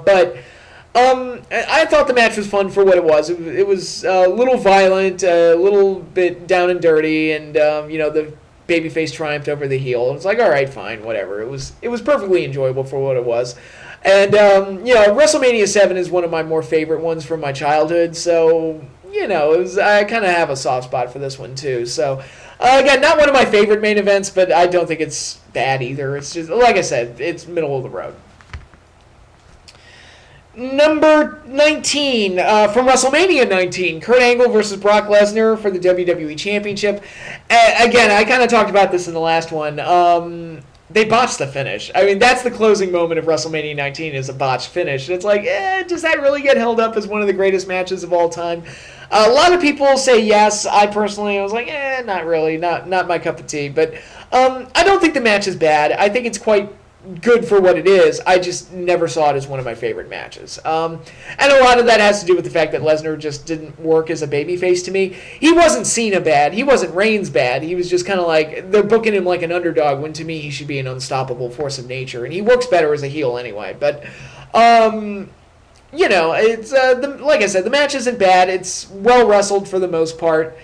thought the match was fun for what it was. It was a little violent, a little bit down and dirty, and the babyface triumphed over the heel. It's like, all right, fine, whatever. It was perfectly enjoyable for what it was. And WrestleMania 7 is one of my more favorite ones from my childhood, so I kind of have a soft spot for this one too. So again, not one of my favorite main events, but I don't think it's bad either. It's just, like I said, it's middle of the road. Number 19, from WrestleMania 19, Kurt Angle versus Brock Lesnar for the WWE Championship. Again, I kind of talked about this in the last one. They botched the finish. I mean, that's the closing moment of WrestleMania 19 is a botched finish. It's like, does that really get held up as one of the greatest matches of all time? A lot of people say yes. I personally was like, not really, not my cup of tea. But I don't think the match is bad. I think it's quite good for what it is. I just never saw it as one of my favorite matches. And a lot of that has to do with the fact that Lesnar just didn't work as a babyface to me. He wasn't Cena bad. He wasn't Reigns bad. He was just kind of like, they're booking him like an underdog, when to me he should be an unstoppable force of nature. And he works better as a heel anyway. But, it's like I said, the match isn't bad. It's well wrestled for the most part.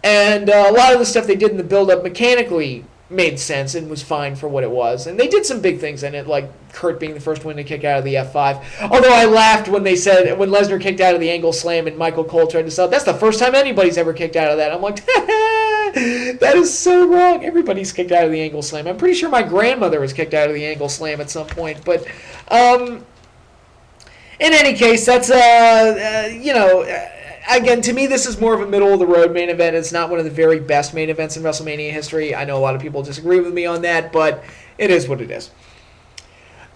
And a lot of the stuff they did in the build-up mechanically made sense and was fine for what it was. And they did some big things in it, like Kurt being the first one to kick out of the F5. Although I laughed when when Lesnar kicked out of the angle slam and Michael Cole tried to sell, that's the first time anybody's ever kicked out of that. I'm like, that is so wrong. Everybody's kicked out of the angle slam. I'm pretty sure my grandmother was kicked out of the angle slam at some point. But in any case, that's, again, to me, this is more of a middle-of-the-road main event. It's not one of the very best main events in WrestleMania history. I know a lot of people disagree with me on that, but it is what it is.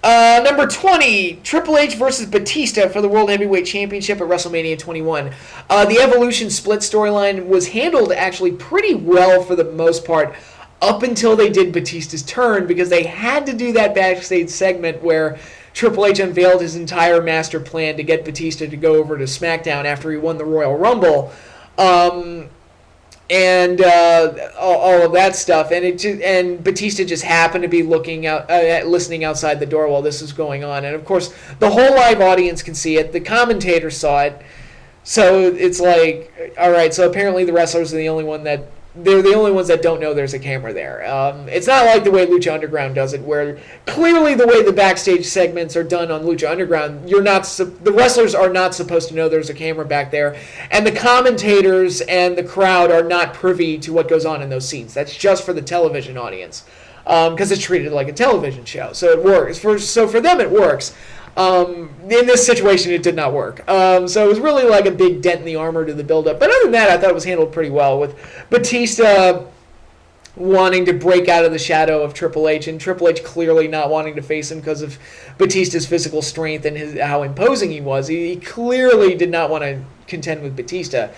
Number 20, Triple H versus Batista for the World Heavyweight Championship at WrestleMania 21. The Evolution split storyline was handled actually pretty well for the most part up until they did Batista's turn, because they had to do that backstage segment where Triple H unveiled his entire master plan to get Batista to go over to SmackDown after he won the Royal Rumble, and all of that stuff. And Batista just happened to be looking out, listening outside the door while this was going on. And of course, the whole live audience can see it. The commentator saw it, so it's like, all right. So apparently, the wrestlers are the only one that they're the only ones that don't know there's a camera there. It's not like the way Lucha Underground does it, where clearly the way the backstage segments are done on Lucha Underground, the wrestlers are not supposed to know there's a camera back there, and the commentators and the crowd are not privy to what goes on in those scenes. That's just for the television audience, because it's treated like a television show, so it works. So for them, it works. In this situation, it did not work. So it was really like a big dent in the armor to the build-up. But other than that, I thought it was handled pretty well, with Batista wanting to break out of the shadow of Triple H, and Triple H clearly not wanting to face him because of Batista's physical strength and how imposing he was. He clearly did not want to contend with Batista.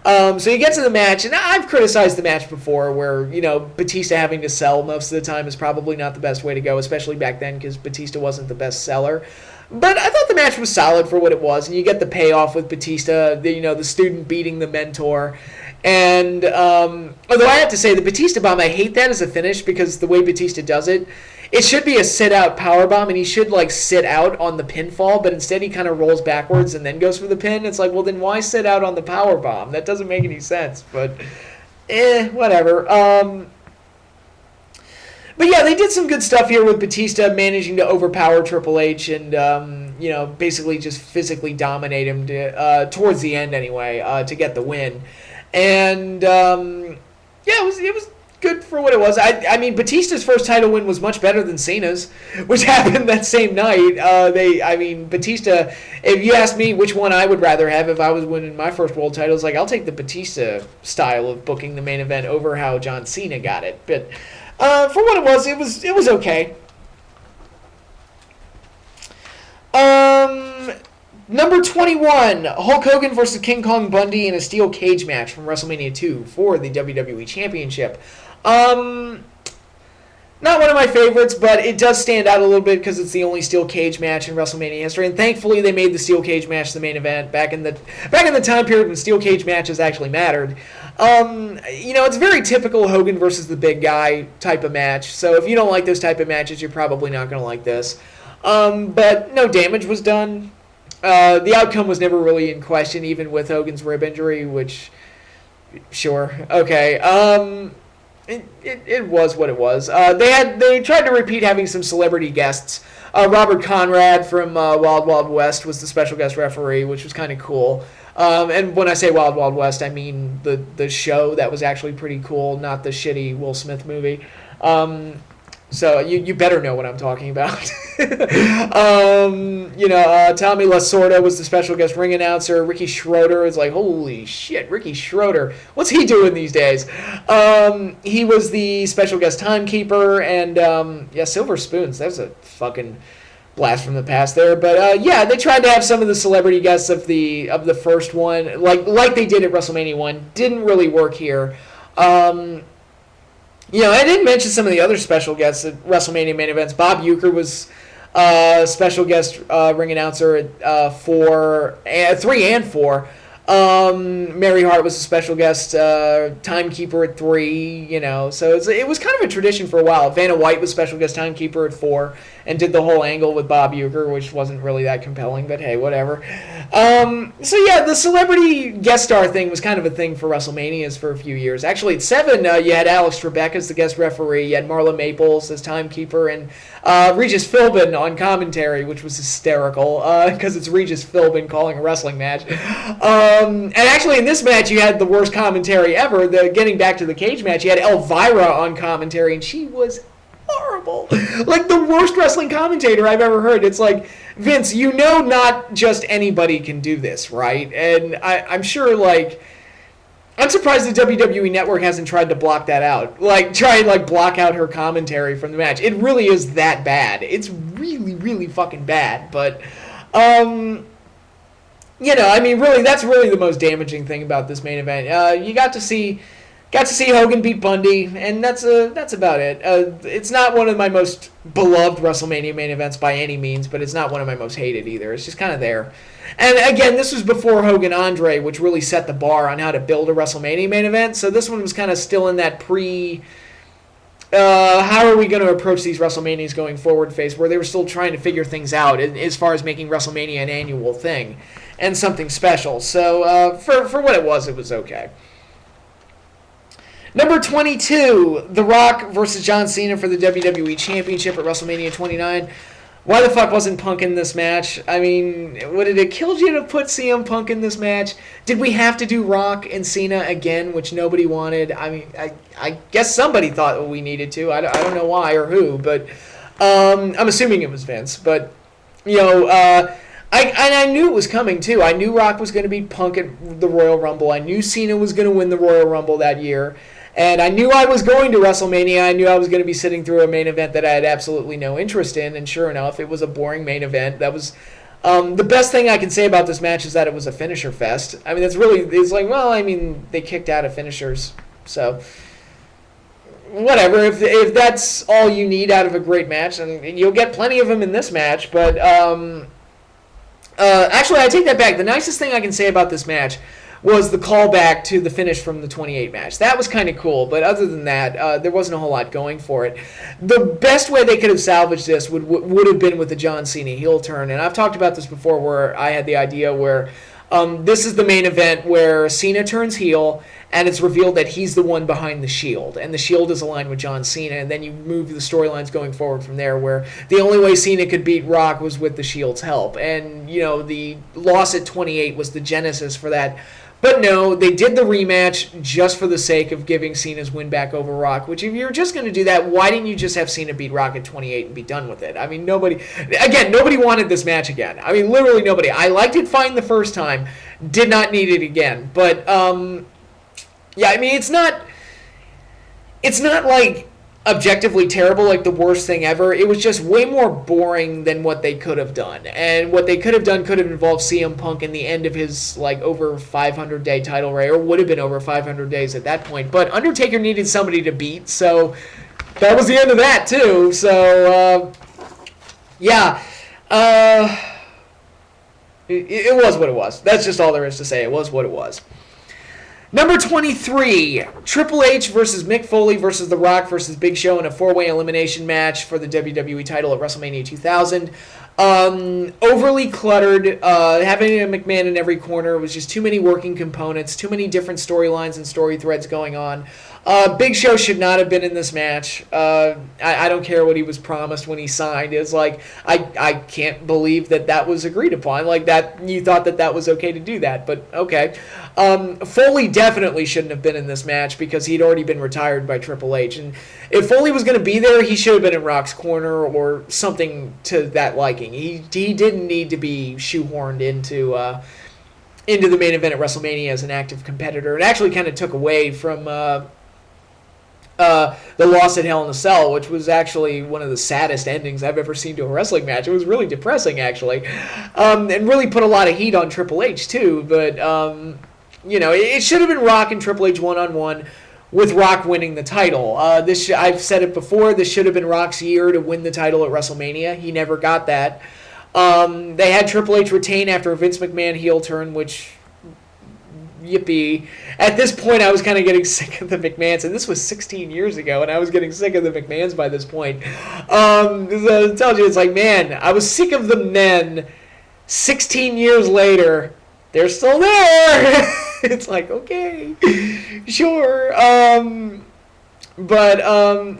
So he gets in the match, and I've criticized the match before where, Batista having to sell most of the time is probably not the best way to go, especially back then because Batista wasn't the best seller. But I thought the match was solid for what it was, and you get the payoff with Batista, the student beating the mentor. And although I have to say, the Batista bomb, I hate that as a finish because the way Batista does it, it should be a sit-out powerbomb, and he should, sit out on the pinfall, but instead he kind of rolls backwards and then goes for the pin. It's like, well, then why sit out on the powerbomb? That doesn't make any sense, but whatever. But yeah, they did some good stuff here with Batista managing to overpower Triple H and, basically just physically dominate him towards the end anyway, to get the win. And, it was good for what it was. I mean, Batista's first title win was much better than Cena's, which happened that same night. Batista, if you ask me which one I would rather have if I was winning my first world title, it's I'll take the Batista style of booking the main event over how John Cena got it. But for what it was okay. Number 21, Hulk Hogan versus King Kong Bundy in a steel cage match from WrestleMania 2 for the WWE Championship. Not one of my favorites, but it does stand out a little bit because it's the only steel cage match in WrestleMania history, and thankfully they made the steel cage match the main event back in the time period when steel cage matches actually mattered. It's very typical Hogan versus the big guy type of match, so if you don't like those type of matches, you're probably not going to like this. But no damage was done. The outcome was never really in question, even with Hogan's rib injury, which, sure, okay. It was what it was. They tried to repeat having some celebrity guests. Robert Conrad from Wild Wild West was the special guest referee, which was kind of cool. And when I say Wild Wild West, I mean the show that was actually pretty cool, not the shitty Will Smith movie. So you better know what I'm talking about. Tommy Lasorda was the special guest ring announcer. Ricky Schroeder is holy shit, Ricky Schroeder. What's he doing these days? He was the special guest timekeeper, and Silver Spoons. That's a fucking blast from the past there. But they tried to have some of the celebrity guests of the first one, like they did at WrestleMania 1. Didn't really work here. I didn't mention some of the other special guests at WrestleMania main events. Bob Uecker was special guest ring announcer at 3 and 4. Mary Hart was a special guest timekeeper at 3. So it was kind of a tradition for a while. Vanna White was special guest timekeeper at 4 and did the whole angle with Bob Uecker, which wasn't really that compelling, but hey, whatever. The celebrity guest star thing was kind of a thing for WrestleManias for a few years. Actually, at 7, you had Alex Trebek as the guest referee, you had Marla Maples as timekeeper, and Regis Philbin on commentary, which was hysterical, because it's Regis Philbin calling a wrestling match. And actually, in this match, you had the worst commentary ever. Getting back to the cage match, you had Elvira on commentary, and she was horrible. The worst wrestling commentator I've ever heard. It's Vince, not just anybody can do this, right? And I'm sure, I'm surprised the WWE Network hasn't tried to block that out. Try and block out her commentary from the match. It really is that bad. It's really, really fucking bad. But, really, that's really the most damaging thing about this main event. You got to see Hogan beat Bundy, and that's about it. It's not one of my most beloved WrestleMania main events by any means, but it's not one of my most hated either. It's just kind of there. And again, this was before Hogan Andre, which really set the bar on how to build a WrestleMania main event. So this one was kind of still in that how are we going to approach these WrestleManias going forward phase, where they were still trying to figure things out as far as making WrestleMania an annual thing and something special. So for what it was okay. Number 22, The Rock versus John Cena for the WWE Championship at WrestleMania 29. Why the fuck wasn't Punk in this match? I mean, would it have killed you to put CM Punk in this match? Did we have to do Rock and Cena again, which nobody wanted? I mean, I guess somebody thought we needed to. I don't know why or who, but I'm assuming it was Vince. But, you know, I knew it was coming, too. I knew Rock was going to beat Punk at the Royal Rumble. I knew Cena was going to win the Royal Rumble that year. And I knew I was going to WrestleMania. I knew I was going to be sitting through a main event that I had absolutely no interest in. And sure enough, it was a boring main event. That was the best thing I can say about this match is that it was a finisher fest. I mean, it's like, well, I mean, they kicked out of finishers. So, whatever. If that's all you need out of a great match, and you'll get plenty of them in this match. But actually, I take that back. The nicest thing I can say about this match was the callback to the finish from the 28 match. That was kind of cool, but other than that, there wasn't a whole lot going for it. The best way they could have salvaged this would have been with the John Cena heel turn, and I've talked about this before where I had the idea where this is the main event where Cena turns heel, and it's revealed that he's the one behind the Shield, and the Shield is aligned with John Cena, and then you move the storylines going forward from there, where the only way Cena could beat Rock was with the Shield's help, and, you know, the loss at 28 was the genesis for that. But no, they did the rematch just for the sake of giving Cena's win back over Rock, which if you're just going to do that, why didn't you just have Cena beat Rock at 28 and be done with it? I mean, nobody wanted this match again. I mean, literally nobody. I liked it fine the first time, did not need it again. But, yeah, I mean, it's not like objectively terrible, like the worst thing ever. It was just way more boring than what they could have done. And what they could have done could have involved CM Punk in the end of his, like, over 500-day title reign, or would have been over 500 days at that point. But Undertaker needed somebody to beat, so that was the end of that, too. So, yeah. It was what it was. That's just all there is to say. It was what it was. Number 23, Triple H versus Mick Foley versus The Rock versus Big Show in a four-way elimination match for the WWE title at WrestleMania 2000. Overly cluttered, having a McMahon in every corner was just too many working components, too many different storylines and story threads going on. Big Show should not have been in this match. I don't care what he was promised when he signed. It's like, I can't believe that was agreed upon. Like, that you thought that was okay to do that, but okay. Foley definitely shouldn't have been in this match because he'd already been retired by Triple H. And if Foley was going to be there, he should have been in Rock's corner or something to that liking. He didn't need to be shoehorned into the main event at WrestleMania as an active competitor. It actually kind of took away from the loss at Hell in a Cell, which was actually one of the saddest endings I've ever seen to a wrestling match. It was really depressing, actually, and really put a lot of heat on Triple H, too. But, you know, it should have been Rock and Triple H one-on-one with Rock winning the title. I've said it before, this should have been Rock's year to win the title at WrestleMania. He never got that. They had Triple H retain after a Vince McMahon heel turn, which, yippee. At this point, I was kind of getting sick of the McMahons, and this was 16 years ago, and I was getting sick of the McMahons by this point. So it tells you, it's like, man, I was sick of them then. 16 years later, they're still there. It's like, okay, sure. But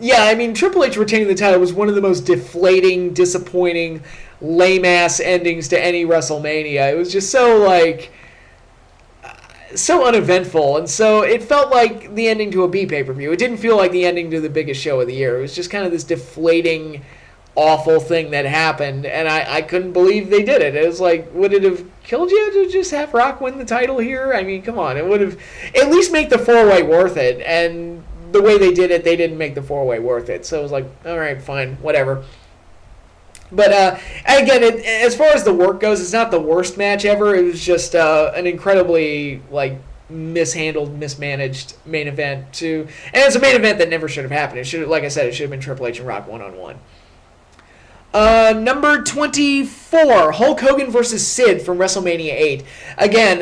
yeah, I mean, Triple H retaining the title was one of the most deflating, disappointing, lame-ass endings to any WrestleMania. It was just so, like, so uneventful, and so it felt like the ending to a B pay-per-view. It didn't feel like the ending to the biggest show of the year. It was just kind of this deflating, awful thing that happened, and I couldn't believe they did it. It was like, would it have killed you to just have Rock win the title here? I mean, come on. It would have at least make the four-way worth it, and the way they did it, they didn't make the four-way worth it. So it was like, all right, fine, whatever. But again, as far as the work goes, it's not the worst match ever. It was just an incredibly, like, mishandled, mismanaged main event and it's a main event that never should have happened. It should, like I said, it should have been Triple H and Rock one-on-one. Number 24, Hulk Hogan versus Sid from WrestleMania 8. Again,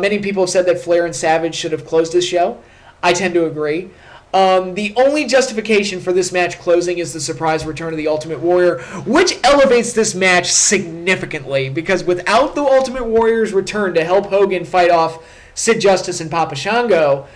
many people have said that Flair and Savage should have closed this show. I tend to agree. The only justification for this match closing is the surprise return of the Ultimate Warrior, which elevates this match significantly, because without the Ultimate Warrior's return to help Hogan fight off Sid Justice and Papa Shango,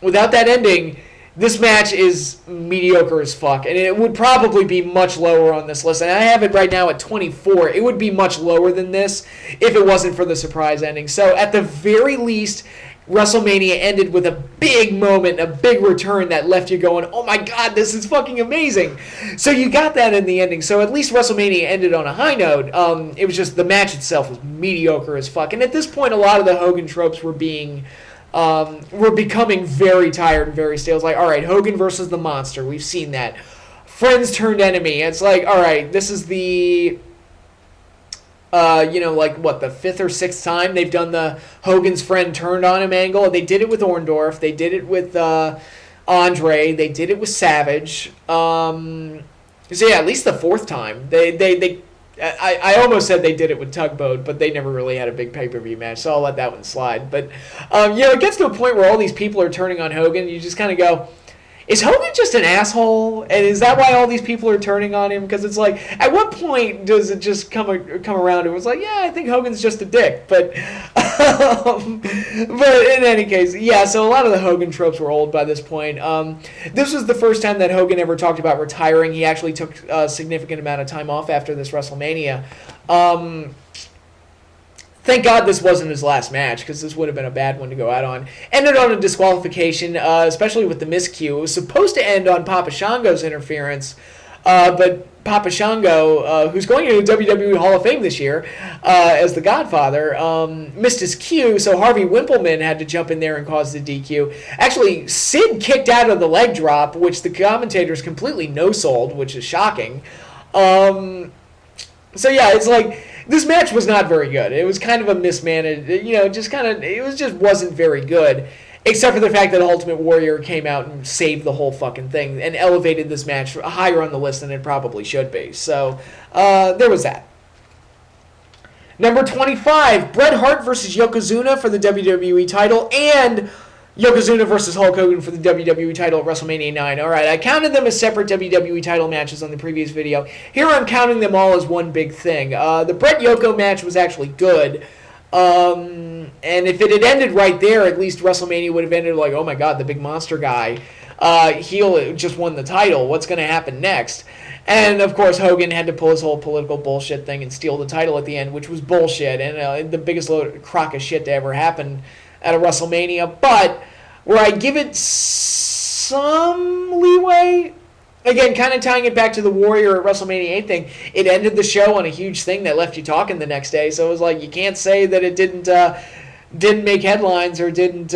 without that ending, this match is mediocre as fuck, and it would probably be much lower on this list. And I have it right now at 24. It would be much lower than this if it wasn't for the surprise ending. So at the very least, WrestleMania ended with a big moment, a big return that left you going, oh my god, this is fucking amazing. So you got that in the ending. So at least WrestleMania ended on a high note. It was just the match itself was mediocre as fuck. And at this point, a lot of the Hogan tropes were becoming very tired and very stale. It's like, all right, Hogan versus the Monster. We've seen that. Friends turned enemy. It's like, all right, this is the, the fifth or sixth time they've done the Hogan's friend turned on him angle. They did it with Orndorff. They did it with Andre. They did it with Savage. So yeah, at least the fourth time. I almost said they did it with Tugboat, but they never really had a big pay-per-view match, so I'll let that one slide. But, it gets to a point where all these people are turning on Hogan. You just kind of go, is Hogan just an asshole? And is that why all these people are turning on him? Because it's like, at what point does it just come around? It was like, yeah, I think Hogan's just a dick. But in any case, yeah, so a lot of the Hogan tropes were old by this point. This was the first time that Hogan ever talked about retiring. He actually took a significant amount of time off after this WrestleMania. Thank God this wasn't his last match, because this would have been a bad one to go out on. Ended on a disqualification, especially with the miscue. It was supposed to end on Papa Shango's interference, but Papa Shango, who's going to the WWE Hall of Fame this year as the Godfather, missed his cue, so Harvey Wimpleman had to jump in there and cause the DQ. Actually, Sid kicked out of the leg drop, which the commentators completely no-sold, which is shocking. So yeah, it's like, this match was not very good. It was kind of a mismanaged, it wasn't very good. Except for the fact that Ultimate Warrior came out and saved the whole fucking thing and elevated this match higher on the list than it probably should be. So, there was that. Number 25, Bret Hart versus Yokozuna for the WWE title, and Yokozuna versus Hulk Hogan for the WWE title at WrestleMania 9. Alright, I counted them as separate WWE title matches on the previous video. Here I'm counting them all as one big thing. The Bret Yoko match was actually good. And if it had ended right there, at least WrestleMania would have ended like, oh my god, the big monster guy, heel just won the title. What's going to happen next? And, of course, Hogan had to pull his whole political bullshit thing and steal the title at the end, which was bullshit and the biggest crock of shit to ever happen at a WrestleMania. But where I give it some leeway, again, kind of tying it back to the Warrior at WrestleMania 8 thing, it ended the show on a huge thing that left you talking the next day. So it was like, you can't say that it didn't make headlines or didn't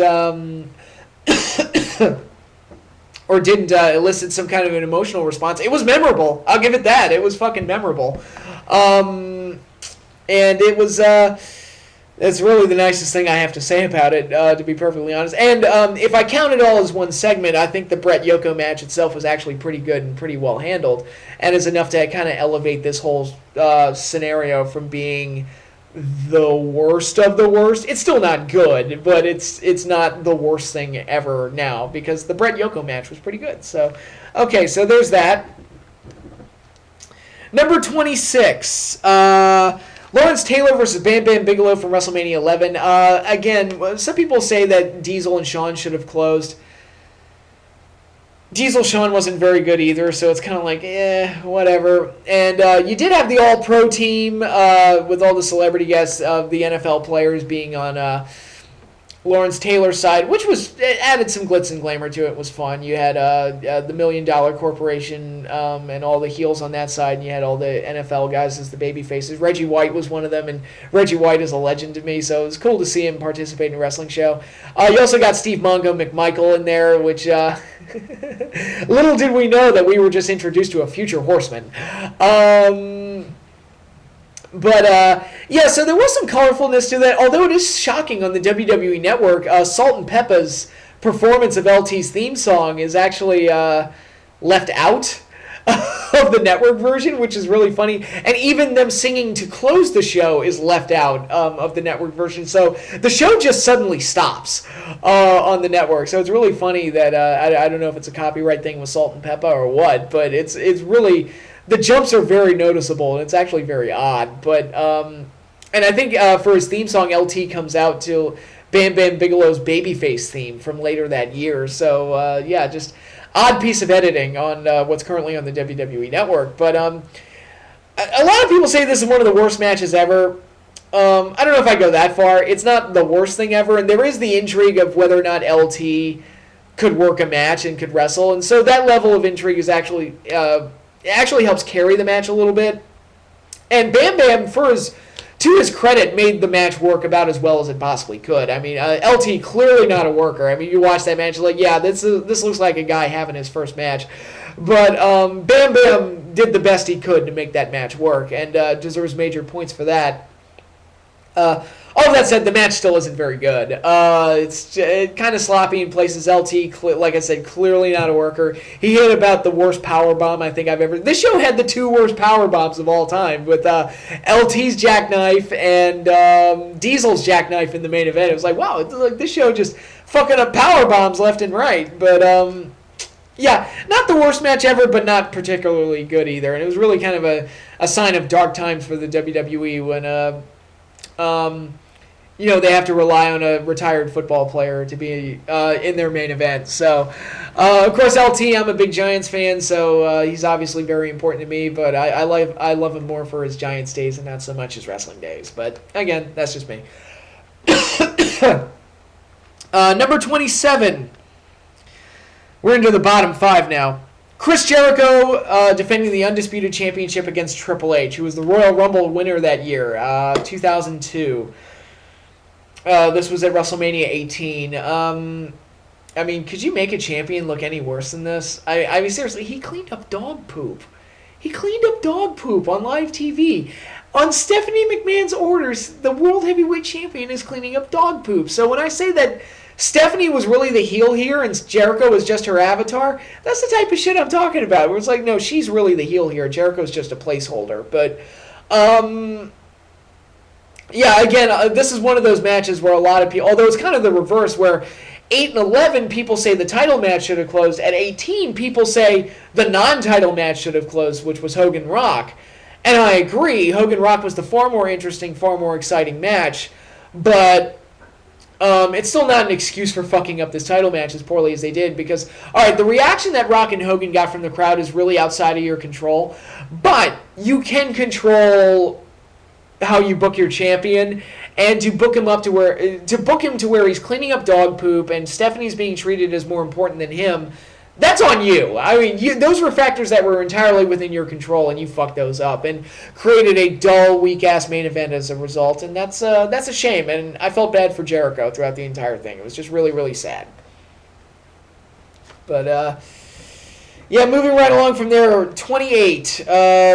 elicit some kind of an emotional response. It was memorable. I'll give it that. It was fucking memorable. And it was... That's really the nicest thing I have to say about it, to be perfectly honest. And if I count it all as one segment, I think the Bret Yoko match itself was actually pretty good and pretty well handled, and is enough to kind of elevate this whole scenario from being the worst of the worst. It's still not good, but it's not the worst thing ever now, because the Bret Yoko match was pretty good. So, okay, so there's that. Number 26. Lawrence Taylor versus Bam Bam Bigelow from WrestleMania 11. Again, some people say that Diesel and Shawn should have closed. Diesel Shawn wasn't very good either, so it's kind of like, whatever. And you did have the All-Pro team with all the celebrity guests of the NFL players being on Lawrence Taylor's side, which added some glitz and glamour to it. Was fun. You had the $1 Million Corporation and all the heels on that side, and you had all the NFL guys as the baby faces. Reggie White was one of them, and Reggie White is a legend to me, so it was cool to see him participate in a wrestling show. You also got Steve Mongo McMichael in there, which little did we know that we were just introduced to a future horseman. So there was some colorfulness to that, although it is shocking on the WWE Network. Salt and Peppa's performance of LT's theme song is actually left out of the network version, which is really funny. And even them singing to close the show is left out of the network version. So the show just suddenly stops on the network. So it's really funny that, I don't know if it's a copyright thing with Salt and Peppa or what, but it's really... The jumps are very noticeable, and it's actually very odd. But and I think for his theme song, LT comes out to Bam Bam Bigelow's Babyface theme from later that year. So, just odd piece of editing on what's currently on the WWE Network. But a lot of people say this is one of the worst matches ever. I don't know if I go that far. It's not the worst thing ever, and there is the intrigue of whether or not LT could work a match and could wrestle, and so that level of intrigue is actually helps carry the match a little bit. And Bam Bam, to his credit, made the match work about as well as it possibly could. I mean, LT clearly not a worker. I mean, you watch that match, you're like, yeah, this looks like a guy having his first match. But Bam Bam did the best he could to make that match work, and deserves major points for that. All of that said, the match still isn't very good. It's kind of sloppy in places. LT, like I said, clearly not a worker. He hit about the worst powerbomb I think I've ever... This show had the 2 worst powerbombs of all time, with LT's jackknife and Diesel's jackknife in the main event. It was like, wow, this show just fucking up powerbombs left and right. But, not the worst match ever, but not particularly good either. And it was really kind of a sign of dark times for the WWE when... they have to rely on a retired football player to be in their main event. So, of course, LT, I'm a big Giants fan, so he's obviously very important to me, but I love him more for his Giants days and not so much his wrestling days. But, again, that's just me. Number 27. We're into the bottom 5 now. Chris Jericho defending the Undisputed Championship against Triple H, who was the Royal Rumble winner that year, 2002. This was at WrestleMania 18. I mean, could you make a champion look any worse than this? I mean, seriously, he cleaned up dog poop. He cleaned up dog poop on live TV. On Stephanie McMahon's orders, the World Heavyweight Champion is cleaning up dog poop. So when I say that Stephanie was really the heel here and Jericho was just her avatar, that's the type of shit I'm talking about. Where it's like, no, she's really the heel here. Jericho's just a placeholder. But, again, this is one of those matches where a lot of people, although it's kind of the reverse, where 8 and 11, people say the title match should have closed. At 18, people say the non-title match should have closed, which was Hogan Rock. And I agree, Hogan Rock was the far more interesting, far more exciting match. But it's still not an excuse for fucking up this title match as poorly as they did, because, all right, the reaction that Rock and Hogan got from the crowd is really outside of your control, but you can control how you book your champion, and to book him to where he's cleaning up dog poop and Stephanie's being treated as more important than him. That's on you. I mean, those were factors that were entirely within your control, and you fucked those up and created a dull, weak-ass main event as a result, and that's a shame, and I felt bad for Jericho throughout the entire thing. It was just really, really sad. But, moving right along from there, 28,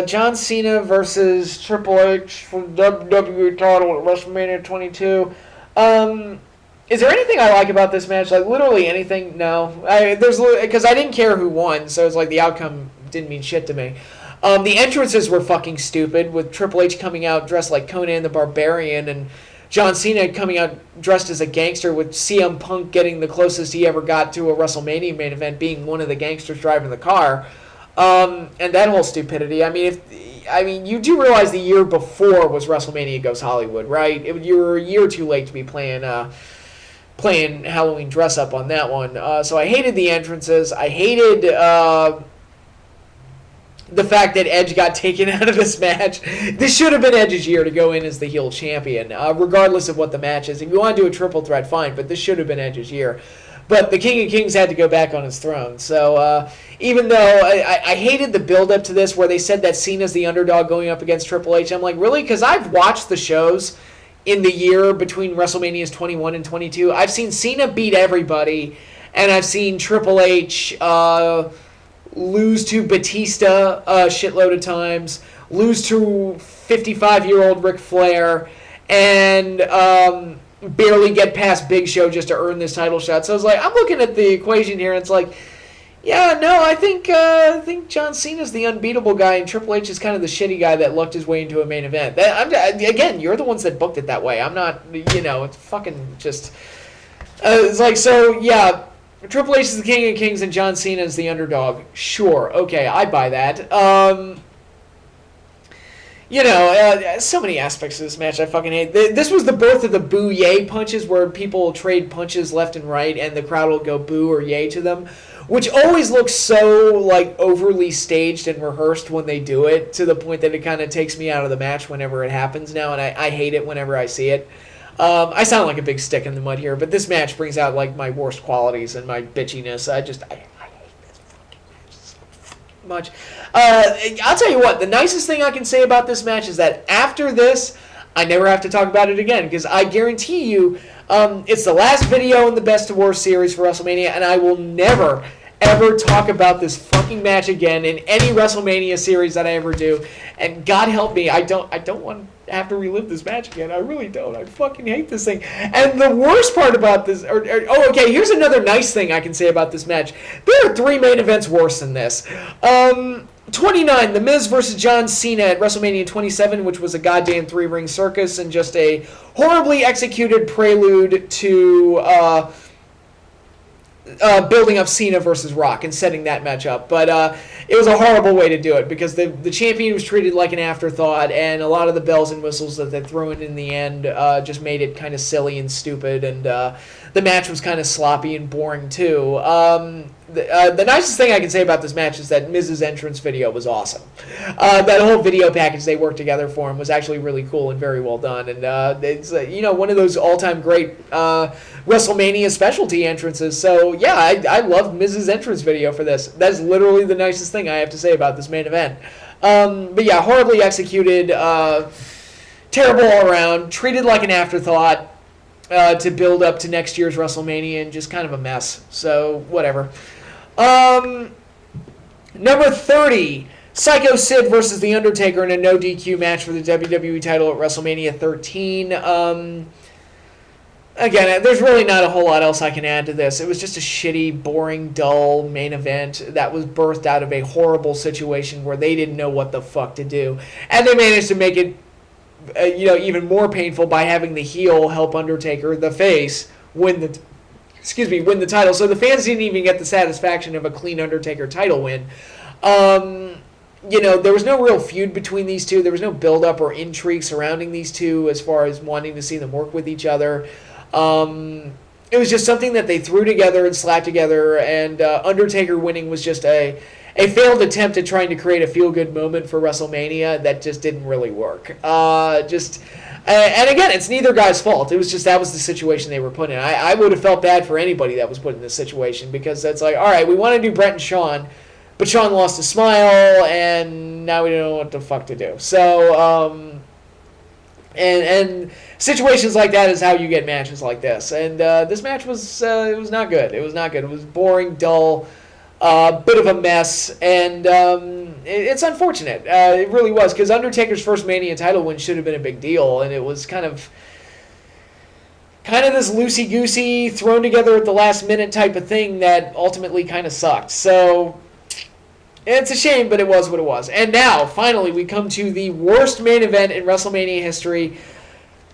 John Cena versus Triple H for the WWE title at WrestleMania 22. Is there anything I like about this match? Like, literally anything? No. Because I didn't care who won, so it's like the outcome didn't mean shit to me. The entrances were fucking stupid, with Triple H coming out dressed like Conan the Barbarian, and John Cena coming out dressed as a gangster, with CM Punk getting the closest he ever got to a WrestleMania main event, being one of the gangsters driving the car. And that whole stupidity. I mean, you do realize the year before was WrestleMania Goes Hollywood, right? You were a year too late to be playing Halloween dress-up on that one. So I hated the entrances. I hated the fact that Edge got taken out of this match. This should have been Edge's year to go in as the heel champion, regardless of what the match is. If you want to do a triple threat, fine, but this should have been Edge's year. But the King of Kings had to go back on his throne. So even though I hated the build-up to this, where they said that Cena's the underdog going up against Triple H, I'm like, really? Because I've watched the shows in the year between WrestleManias 21 and 22. I've seen Cena beat everybody, and I've seen Triple H lose to Batista a shitload of times, lose to 55-year-old Ric Flair, and barely get past Big Show just to earn this title shot. So I was like, I'm looking at the equation here, and it's like, yeah, no, I think John Cena's the unbeatable guy, and Triple H is kind of the shitty guy that lucked his way into a main event. Again, you're the ones that booked it that way. I'm not, it's fucking just... it's like, so, yeah, Triple H is the King of Kings and John Cena is the underdog. Sure, okay, I buy that. So many aspects of this match I fucking hate. This was the birth of the boo yay punches, where people trade punches left and right, and the crowd will go boo or yay to them, which always looks so like overly staged and rehearsed when they do it, to the point that it kind of takes me out of the match whenever it happens now, and I hate it whenever I see it. I sound like a big stick in the mud here, but this match brings out like my worst qualities and my bitchiness. I hate this fucking match so fucking much. I'll tell you what, the nicest thing I can say about this match is that after this, I never have to talk about it again, because I guarantee you it's the last video in the Best of Worst series for WrestleMania, and I will never, ever talk about this fucking match again in any WrestleMania series that I ever do. And God help me, I don't want to have to relive this match again. I really don't. I fucking hate this thing. And the worst part about this, okay, here's another nice thing I can say about this match. There are 3 main events worse than this. 29, The Miz versus John Cena at WrestleMania 27, which was a goddamn 3-ring circus and just a horribly executed prelude to building up Cena versus Rock and setting that match up. But it was a horrible way to do it, because the champion was treated like an afterthought, and a lot of the bells and whistles that they threw in the end just made it kind of silly and stupid, and the match was kind of sloppy and boring too. The nicest thing I can say about this match is that Miz's entrance video was awesome. That whole video package they worked together for him was actually really cool and very well done. And it's one of those all-time great WrestleMania specialty entrances. So yeah, I loved Miz's entrance video for this. That's literally the nicest thing I have to say about this main event. But yeah, horribly executed, terrible all around, treated like an afterthought. To build up to next year's WrestleMania, and just kind of a mess. So, whatever. Number 30, Psycho Sid versus The Undertaker in a no DQ match for the WWE title at WrestleMania 13. Again, there's really not a whole lot else I can add to this. It was just a shitty, boring, dull main event that was birthed out of a horrible situation where they didn't know what the fuck to do. And they managed to make it even more painful by having the heel help Undertaker, the face, win the title. So the fans didn't even get the satisfaction of a clean Undertaker title win. There was no real feud between these two. There was no build-up or intrigue surrounding these two as far as wanting to see them work with each other. It was just something that they threw together and slapped together, and Undertaker winning was just a failed attempt at trying to create a feel-good moment for WrestleMania that just didn't really work. And again, it's neither guy's fault. It was just that was the situation they were put in. I would have felt bad for anybody that was put in this situation, because it's like, all right, we want to do Bret and Shawn, but Shawn lost a smile, and now we don't know what the fuck to do. So, and situations like that is how you get matches like this. And this match was not good. It was not good. It was boring, dull. Bit of a mess, and it's unfortunate. It really was, because Undertaker's first Mania title win should have been a big deal, and it was kind of this loosey-goosey, thrown together at the last minute type of thing that ultimately kind of sucked. So it's a shame, but it was what it was. And now, finally, we come to the worst main event in WrestleMania history.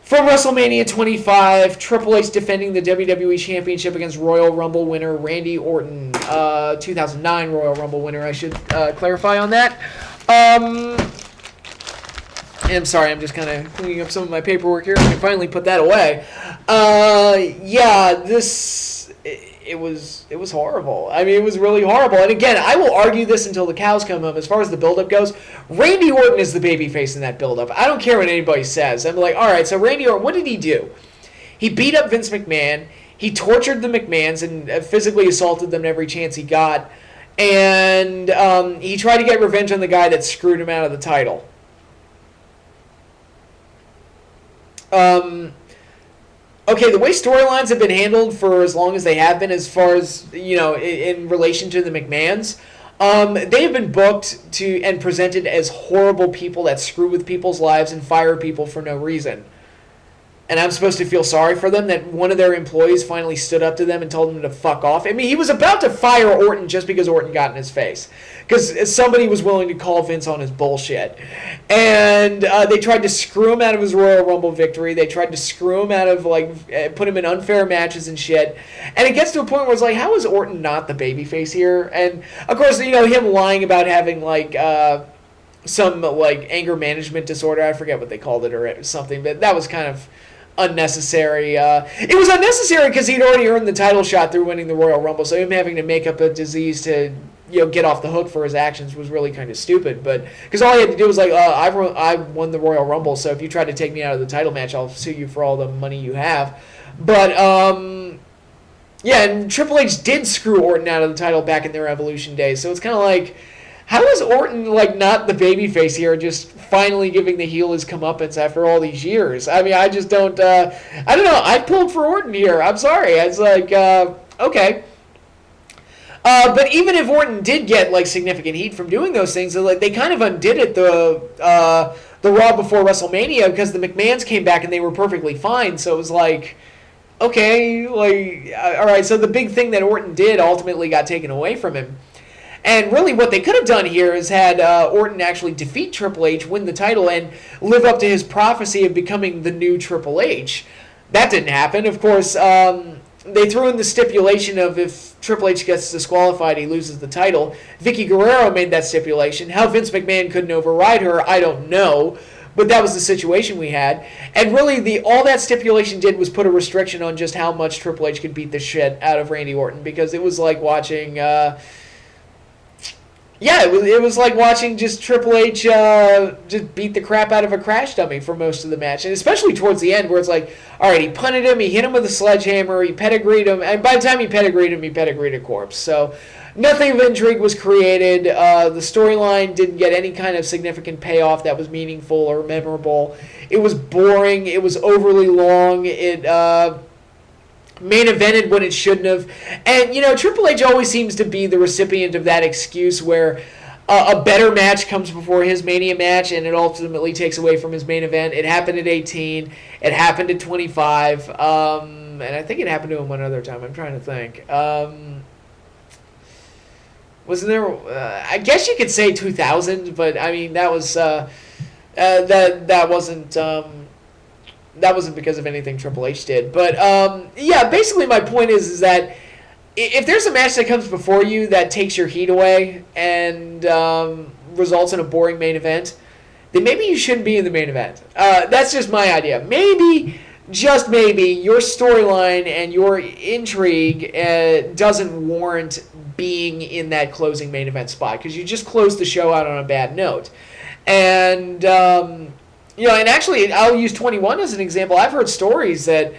From WrestleMania 25, Triple H defending the WWE Championship against Royal Rumble winner Randy Orton. 2009 Royal Rumble winner, I should clarify on that. I'm sorry, I'm just kind of cleaning up some of my paperwork here. I can finally put that away. It was horrible. I mean, it was really horrible. And again, I will argue this until the cows come home. As far as the build-up goes, Randy Orton is the babyface in that build-up. I don't care what anybody says. I'm like, all right, so Randy Orton, what did he do? He beat up Vince McMahon. He tortured the McMahons and physically assaulted them every chance he got. And he tried to get revenge on the guy that screwed him out of the title. Okay, the way storylines have been handled for as long as they have been, as far as, in relation to the McMahons, they have been booked to and presented as horrible people that screw with people's lives and fire people for no reason. And I'm supposed to feel sorry for them that one of their employees finally stood up to them and told them to fuck off. I mean, he was about to fire Orton just because Orton got in his face. Because somebody was willing to call Vince on his bullshit. And they tried to screw him out of his Royal Rumble victory. They tried to screw him out of, put him in unfair matches and shit. And it gets to a point where it's like, how is Orton not the babyface here? And, of course, him lying about having, some like anger management disorder. I forget what they called it or something, but that was kind of unnecessary. It was unnecessary because he'd already earned the title shot through winning the Royal Rumble, so him having to make up a disease to get off the hook for his actions was really kind of stupid. But because all he had to do was like, I won the Royal Rumble, so if you try to take me out of the title match, I'll sue you for all the money you have. But yeah, and Triple H did screw Orton out of the title back in their Evolution days, so it's kind of like, how is Orton like not the babyface here, just finally giving the heel his comeuppance after all these years? I mean, I just don't. I don't know. I pulled for Orton here. I'm sorry. It's like okay. But even if Orton did get like significant heat from doing those things, like they kind of undid it the Raw before WrestleMania because the McMahons came back and they were perfectly fine. So it was like, okay, like all right. So the big thing that Orton did ultimately got taken away from him. And really what they could have done here is had Orton actually defeat Triple H, win the title, and live up to his prophecy of becoming the new Triple H. That didn't happen. Of course, they threw in the stipulation of if Triple H gets disqualified, he loses the title. Vicky Guerrero made that stipulation. How Vince McMahon couldn't override her, I don't know. But that was the situation we had. And really, all that stipulation did was put a restriction on just how much Triple H could beat the shit out of Randy Orton, because it was like watching... yeah, it was like watching just Triple H just beat the crap out of a crash dummy for most of the match. And especially towards the end where it's like, all right, he punted him, he hit him with a sledgehammer, he pedigreed him, and by the time he pedigreed him, he pedigreed a corpse. So nothing of intrigue was created. The storyline didn't get any kind of significant payoff that was meaningful or memorable. It was boring. It was overly long. It... main evented when it shouldn't have. And, Triple H always seems to be the recipient of that excuse where a better match comes before his Mania match and it ultimately takes away from his main event. It happened at 18. It happened at 25. And I think it happened to him one other time. I'm trying to think. Wasn't there... I guess you could say 2000, but, I mean, that was... that wasn't... that wasn't because of anything Triple H did. But, yeah, basically my point is that if there's a match that comes before you that takes your heat away and results in a boring main event, then maybe you shouldn't be in the main event. That's just my idea. Maybe, just maybe, your storyline and your intrigue doesn't warrant being in that closing main event spot because you just closed the show out on a bad note. And... and actually, I'll use 21 as an example. I've heard stories that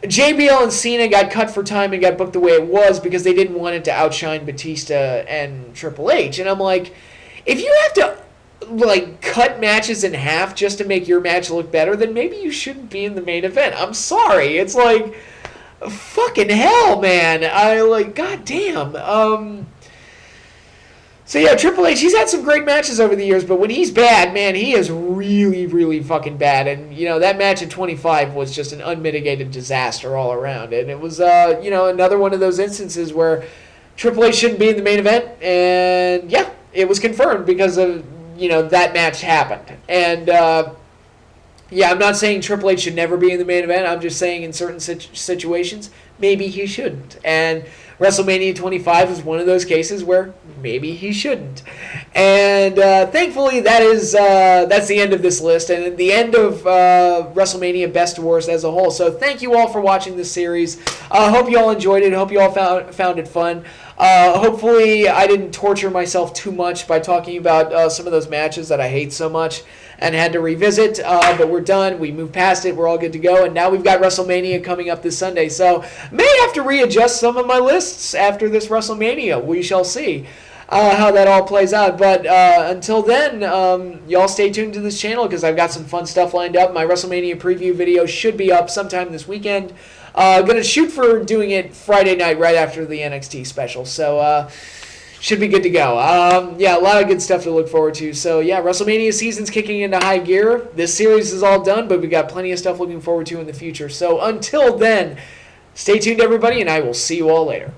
JBL and Cena got cut for time and got booked the way it was because they didn't want it to outshine Batista and Triple H. And I'm like, if you have to, cut matches in half just to make your match look better, then maybe you shouldn't be in the main event. I'm sorry. It's like, fucking hell, man. Goddamn. So yeah, Triple H, he's had some great matches over the years, but when he's bad, man, he is really, really fucking bad. And, that match at 25 was just an unmitigated disaster all around. And it was, another one of those instances where Triple H shouldn't be in the main event. And, yeah, it was confirmed because of, that match happened. And, yeah, I'm not saying Triple H should never be in the main event. I'm just saying in certain situations, maybe he shouldn't. And WrestleMania 25 is one of those cases where maybe he shouldn't. And thankfully, that's the end of this list and the end of WrestleMania Best to Worst as a whole. So thank you all for watching this series. Hope you all enjoyed it. Hope you all found it fun. Hopefully, I didn't torture myself too much by talking about some of those matches that I hate so much and had to revisit, but we're done. We moved past it. We're all good to go, and now we've got WrestleMania coming up this Sunday, so may have to readjust some of my lists after this WrestleMania. We shall see how that all plays out, but until then, y'all stay tuned to this channel because I've got some fun stuff lined up. My WrestleMania preview video should be up sometime this weekend. Gonna shoot for doing it Friday night right after the NXT special, so should be good to go. Yeah, a lot of good stuff to look forward to. So yeah, WrestleMania season's kicking into high gear. This series is all done, but we got plenty of stuff looking forward to in the future. So until then, stay tuned everybody, and I will see you all later.